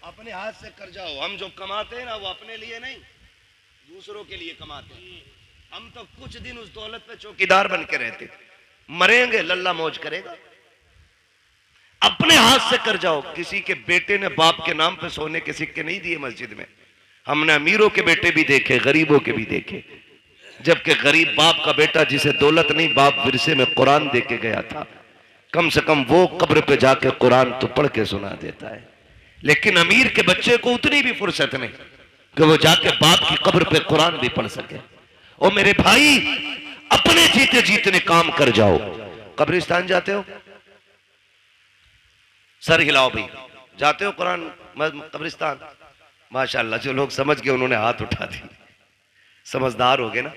अपने हाथ से कर जाओ। हम जो कमाते हैं ना, वो अपने लिए नहीं, दूसरों के लिए कमाते हैं। हम तो कुछ दिन उस दौलत पे चौकीदार बन के रहते थे, मरेंगे लल्ला मौज करेगा। अपने हाथ से कर जाओ। किसी के बेटे ने बाप के नाम पे सोने के सिक्के नहीं दिए मस्जिद में। हमने अमीरों के बेटे भी देखे, गरीबों के भी देखे, जबकि गरीब बाप का बेटा जिसे दौलत नहीं, बाप विरसे में कुरान दे के गया था, कम से कम वो कब्र पे जाके कुरान तो पढ़ के सुना देता है। लेकिन अमीर के बच्चे को उतनी भी फुर्सत नहीं कि वो जाके बाप की कब्र पे कुरान भी पढ़ सके। ओ मेरे भाई, अपने जीते जीतने काम कर जाओ। कब्रिस्तान जाते हो? सर हिलाओ भाई, जाते हो कुरान कब्रिस्तान? माशाल्लाह, जो लोग समझ गए उन्होंने हाथ उठा दी। समझदार हो गए ना,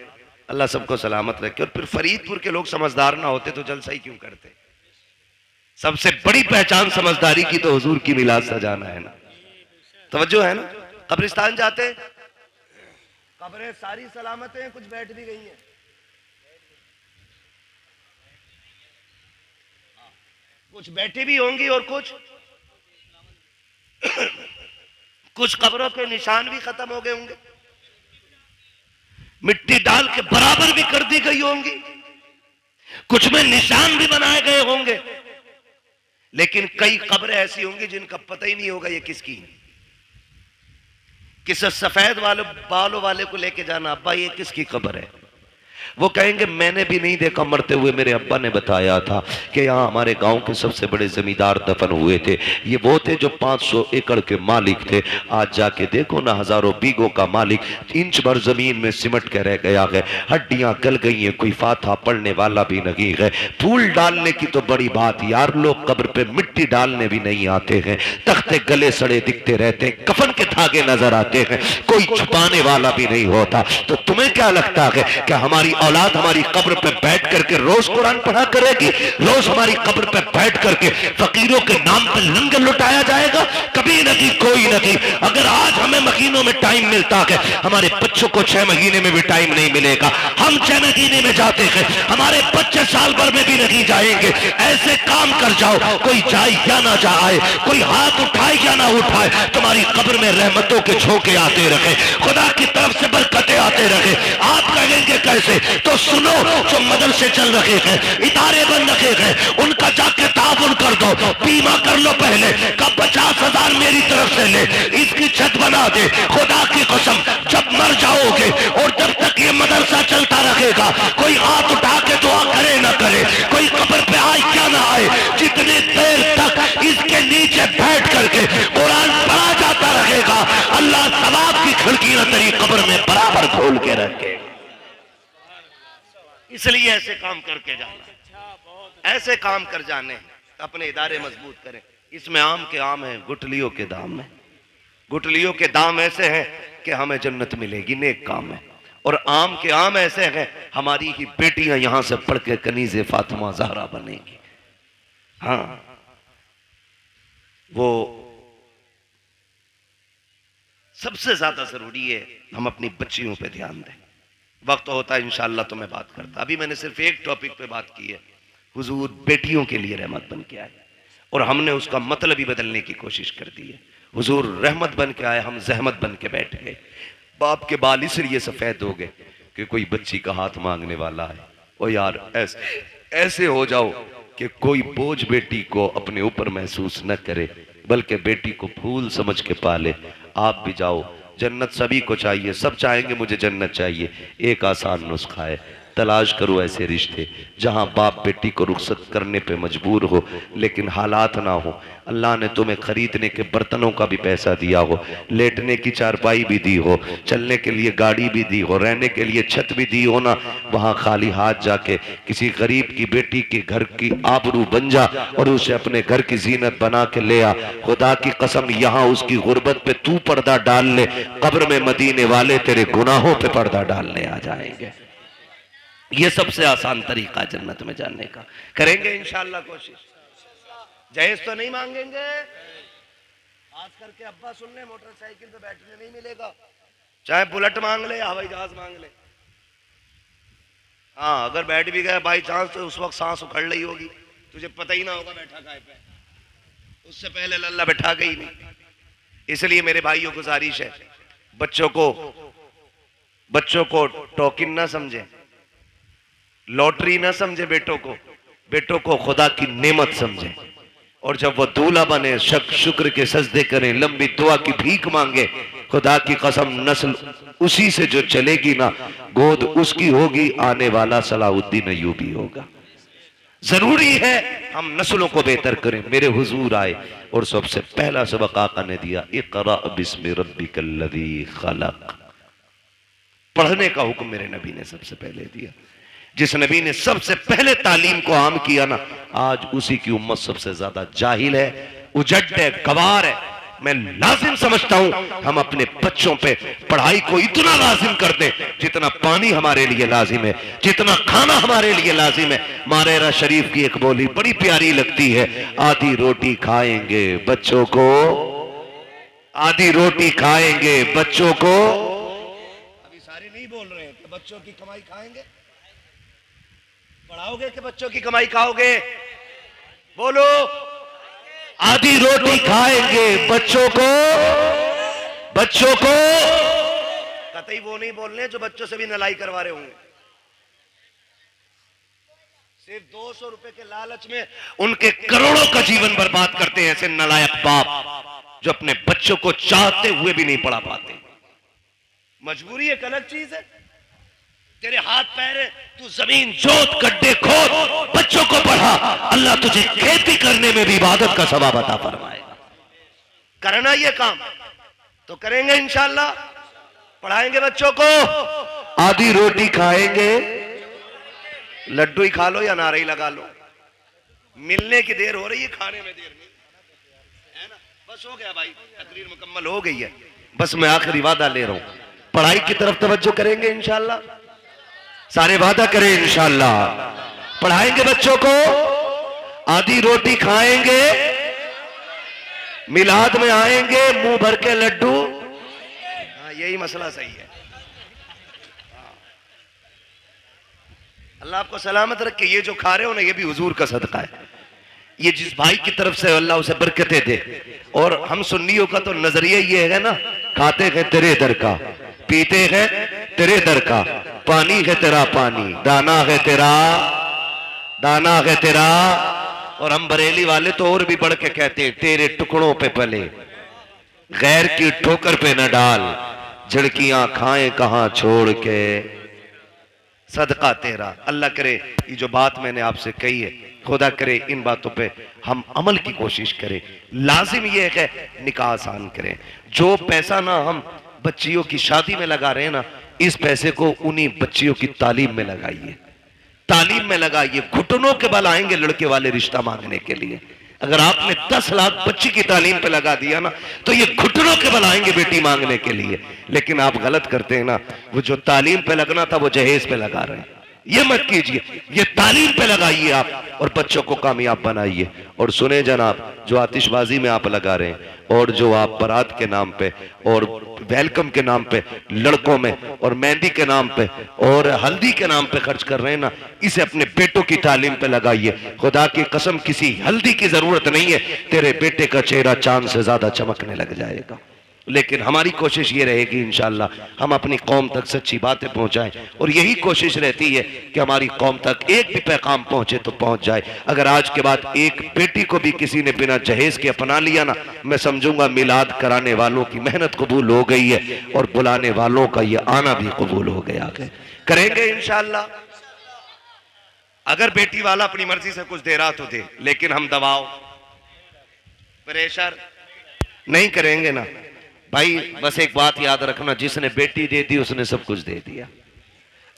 अल्लाह सबको सलामत रखे। और फिर फरीदपुर के लोग समझदार ना होते तो जलसा ही क्यों करते? सबसे बड़ी पहचान समझदारी की तो हुजूर की मिलाद सजाना है ना। तवज्जो है ना? कब्रिस्तान जाते, कब्रें सारी सलामत हैं, कुछ बैठ भी गई हैं। कुछ बैठी भी होंगी और कुछ कब्रों के निशान भी खत्म हो गए होंगे, मिट्टी डाल के बराबर भी कर दी गई होंगी, कुछ में निशान भी बनाए गए होंगे। लेकिन कई कब्रें ऐसी होंगी जिनका पता ही नहीं होगा ये किसकी। किसी सफेद बालों वाले को लेके जाना, अब्बा ये किसकी कब्र है? वो कहेंगे मैंने भी नहीं देखा मरते हुए, मेरे अब्बा ने बताया था कि यहाँ हमारे गांव के सबसे बड़े जमींदार दफन हुए थे। ये वो थे जो 500 एकड़ के मालिक थे। आज जाके देखो ना, हजारों बीघों का मालिक इंच भर जमीन में सिमट के रह गया है, हड्डियां गल गई हैं, कोई फाथा पड़ने वाला भी नहीं है। फूल डालने की तो बड़ी बात यार, लोग कब्र पे मिट्टी डालने भी नहीं आते हैं, तख्ते गले सड़े दिखते रहते हैं, कफन के धागे नजर आते हैं, कोई छुपाने वाला भी नहीं होता। तो तुम्हें क्या लगता है कि हमारी औलाद हमारी कब्र पे बैठ करके रोज कुरान पढ़ा करेगी? रोज हमारी कब्र पे बैठ करके फकीरों के नाम पे लंगर लुटाया जाएगा? कभी नहीं, कोई नहीं। अगर आज हमें महीनों में टाइम मिलता है, हमारे बच्चों को 6 महीने में भी टाइम नहीं मिलेगा। हम 6 महीने में जाते हैं, हमारे बच्चे साल भर में भी नहीं जाएंगे। ऐसे काम कर जाओ, कोई जाए या ना जाए, कोई हाथ उठाए या ना उठाए, तुम्हारी कब्र में रहमतों के झोंके आते रहे, खुदा की तरफ से बरकतें आते रहे। आप कहेंगे कैसे? तो सुनो, जो मदरसे चल रहे हैं, इदारे बन रहे हैं, उनका जाके ताबुन कर दो, बीमा कर लो पहले का 50,000 मेरी तरफ से ले, इसकी छत बना दे। खुदा की कसम, जब मर जाओगे और जब तक ये मदरसा चलता रहेगा, कोई हाथ उठा के दुआ करे ना करे, कोई कब्र पे आए क्या ना आए, जितनी देर तक इसके नीचे बैठ करके कुरान पढ़ा जाता रहेगा, अल्लाह सवाब की खिड़कियां तेरी कब्र में बराबर खोल के रखे। इसलिए ऐसे काम करके जाना, ऐसे काम कर जाने, अपने इदारे मजबूत करें। इसमें आम के आम है, गुठलियों के दाम है। गुठलियों के दाम ऐसे हैं कि हमें जन्नत मिलेगी, नेक काम है। और आम के आम ऐसे हैं, हमारी ही बेटियां यहां से पढ़ के कनीज़े फातिमा ज़हरा बनेगी। हाँ, वो सबसे ज्यादा जरूरी है हम अपनी बच्चियों पे ध्यान दें। वक्त होता है इंशाअल्लाह तो मैं बात करता, अभी मैंने सिर्फ एक टॉपिक पे बात की है। हुजूर बेटियों के लिए रहमत बन के आए और हमने उसका मतलब ही बदलने की कोशिश कर दी है। हुजूर रहमत बन के आए, हम जहमत बन के बैठ गए। बाप के बाल इसलिए सफेद हो गए कि कोई बच्ची का हाथ मांगने वाला है। ओ यार, ऐसे हो जाओ कि कोई बोझ बेटी को अपने ऊपर महसूस न करे, बल्कि बेटी को फूल समझ के पाले। आप भी जाओ, जन्नत सभी को चाहिए, सब चाहेंगे मुझे जन्नत चाहिए। एक आसान नुस्खा है, तलाश करो ऐसे रिश्ते जहां बाप बेटी को रुखसत करने पे मजबूर हो लेकिन हालात ना हो। अल्लाह ने तुम्हें खरीदने के बर्तनों का भी पैसा दिया हो, लेटने की चारपाई भी दी हो, चलने के लिए गाड़ी भी दी हो, रहने के लिए छत भी दी हो ना, वहां खाली हाथ जाके किसी गरीब की बेटी के घर की आबरू बन जा और उसे अपने घर की जीनत बना के ले आ। खुदा की कसम, यहाँ उसकी गुर्बत पे तू पर्दा डाल ले, कब्र में मदीने वाले तेरे गुनाहों पे पर्दा डालने आ जाएंगे। ये सबसे आसान तरीका जन्नत में जाने का। करेंगे इंशाअल्लाह कोशिश। जहेज तो नहीं मांगेंगे, खास करके अब्बा सुन ले, मोटरसाइकिल पे बैठने नहीं मिलेगा, चाहे बुलेट मांग ले या हवाई जहाज मांग ले। हाँ, अगर बैठ भी गया बाई चांस तो उस वक्त सांस उखड़ रही होगी, तुझे पता ही ना होगा बैठा काय पे, उससे पहले लल्ला बैठा गई नहीं। इसलिए मेरे भाइयों गुजारिश है, बच्चों को टोकन ना समझे, लॉटरी ना समझे, बेटों को खुदा की नेमत समझे। और जब वो दूल्हा बने शुक्र के सजदे करें, लंबी दुआ की भीख मांगे। खुदा की कसम, नस्ल उसी से जो चलेगी ना, गोद उसकी होगी, आने वाला सलाहुद्दीन अय्यूबी होगा। जरूरी है हम नस्लों को बेहतर करें। मेरे हुजूर आए और सबसे पहला सबक आका ने दिया, इक़रा बिस्मि रब्बिकल्लज़ी खलक़। पढ़ने का हुक्म मेरे नबी ने सबसे पहले दिया। जिस नबी ने सबसे पहले तालीम को आम किया ना, आज उसी की उम्मत सबसे ज्यादा जाहिल है, उजड़ है, गवार है। मैं लाजिम समझता हूं हम अपने बच्चों पे पढ़ाई को इतना लाजिम कर दें जितना पानी हमारे लिए लाजिम है, जितना खाना हमारे लिए लाजिम है। मारेरा शरीफ की एक बोली बड़ी प्यारी लगती है, आधी रोटी खाएंगे बच्चों को, आधी रोटी खाएंगे बच्चों को। अभी सारे नहीं बोल रहे हैं कि बच्चों की कमाई खाएंगे, पढ़ाओगे कि बच्चों की कमाई खाओगे? बोलो। आधी रोटी खाएंगे बच्चों को कतई वो नहीं बोल रहे जो बच्चों से भी नलाई करवा रहे होंगे। सिर्फ 200 रुपए के लालच में उनके करोड़ों का जीवन बर्बाद करते हैं ऐसे नलायक बाप जो अपने बच्चों को चाहते हुए भी नहीं पढ़ा पाते। मजबूरी एक अलग चीज है, तेरे हाथ पैर है, तू जमीन जोत गड्ढे खोद, बच्चों को पढ़ा, अल्लाह तुझे खेती करने में भी इबादत का सवाब अता फरमाएगा। करना ये काम तो करेंगे इंशाअल्लाह, पढ़ाएंगे बच्चों को। आधी रोटी खाएंगे, लड्डू ही खा लो या नारे ही लगा लो, मिलने की देर हो रही है, खाने में देर नहीं है ना। बस हो गया भाई, तकरीर मुकम्मल हो गई है। बस मैं आखिरी वादा ले रहा हूं, पढ़ाई की तरफ तवज्जो करेंगे इंशाअल्लाह, सारे वादा करें इंशाअल्लाह। पढ़ाएंगे बच्चों को, आधी रोटी खाएंगे, मिलाद में आएंगे, मुंह भर के लड्डू। हाँ, यही मसला सही है। अल्लाह आपको सलामत रखे। ये जो खा रहे हो ना, ये भी हुजूर का सदका है। ये जिस भाई की तरफ से अल्लाह उसे बरकतें दे। और हम सुन्नियों का तो नजरिया ये है ना, खाते हैं तेरे दर का, पीते हैं तेरे दर का, पानी है तेरा पानी, दाना है तेरा। और हम बरेली वाले तो और भी बढ़ के कहते हैं, तेरे टुकड़ों पे पले, गैर की ठोकर पे न डाल, झड़कियां खाएं कहां छोड़ के, सदका तेरा। अल्लाह करे ये जो बात मैंने आपसे कही है, खुदा करे इन बातों पे हम अमल की कोशिश करें। लाजिम ये है निकाह आसान करें। जो पैसा ना हम बच्चियों की शादी में लगा रहे हैं ना, इस पैसे को उन्हीं बच्चियों की तालीम में लगाइए, तालीम में लगाइए। घुटनों के बल आएंगे लड़के वाले रिश्ता मांगने के लिए। अगर आपने 10 लाख बच्ची की तालीम पे लगा दिया ना, तो ये घुटनों के बल आएंगे बेटी मांगने के लिए। लेकिन आप गलत करते हैं ना, वो जो तालीम पे लगना था वो जहेज पे लगा रहे हैं। ये मत कीजिए, ये तालीम पे लगाइए आप और बच्चों को कामयाब बनाइए। और सुने जनाब, जो आतिशबाजी में आप लगा रहे हैं और जो आप बारात के नाम पे और वेलकम के नाम पे लड़कों में और मेहंदी के नाम पे और हल्दी के नाम पे खर्च कर रहे हैं ना, इसे अपने बेटों की तालीम पे लगाइए। खुदा की कसम, किसी हल्दी की जरूरत नहीं है, तेरे बेटे का चेहरा चांद से ज्यादा चमकने लग जाएगा। लेकिन हमारी कोशिश ये रहेगी इंशाअल्लाह, हम अपनी कौम तक सच्ची बातें पहुंचाएं। और यही कोशिश रहती है कि हमारी कौम तक एक भी पैगाम पहुंचे तो पहुंच जाए। अगर आज के बाद एक बेटी को भी किसी ने बिना जहेज के अपना लिया ना, मैं समझूंगा मिलाद कराने वालों की मेहनत कबूल हो गई है और बुलाने वालों का ये आना भी कबूल हो गया है। करेंगे इंशाअल्लाह। अगर बेटी वाला अपनी मर्जी से कुछ दे रहा तो दे, लेकिन हम दबाव प्रेशर नहीं करेंगे ना भाई। बस एक बात याद रखना, जिसने बेटी दे दी उसने सब कुछ दे दिया,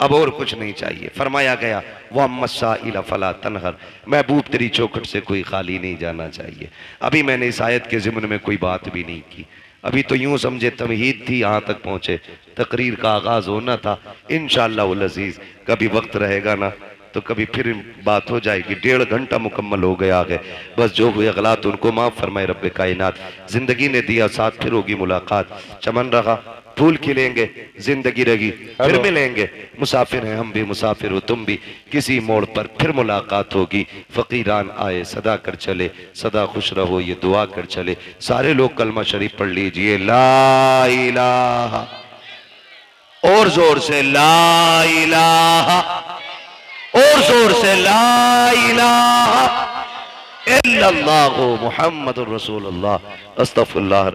अब और कुछ नहीं चाहिए। फरमाया गया वह मस्साइल फला तनहर, महबूब तेरी चौखट से कोई खाली नहीं जाना चाहिए। अभी मैंने इस आयत के ज़िम्न में कोई बात भी नहीं की। अभी तो यूं समझे तमहीद थी, यहाँ तक पहुंचे, तकरीर का आगाज होना था। इंशाअल्लाह उल अजीज कभी वक्त रहेगा ना तो कभी फिर बात हो जाएगी। 1.5 घंटा मुकम्मल हो गया है, बस जो हुए गलत उनको माफ़ फरमाए रब्बे कायनात। जिंदगी ने दिया साथ, फिर होगी मुलाकात। चमन रहा फूल खिलेंगे, जिंदगी रही फिर मिलेंगे। मुसाफिर हैं हम भी, मुसाफिर हो तुम भी, किसी मोड़ पर फिर मुलाकात होगी। फकीरान आए सदा कर चले, सदा खुश रहो ये दुआ कर चले। सारे लोग कलमा शरीफ पढ़ लीजिए, ला इलाहा, और जोर से ला इलाहा, और जोर से ला इलाहा इल्लल्लाहु मुहम्मदुर रसूलुल्लाह। अस्तगफिरुल्लाह।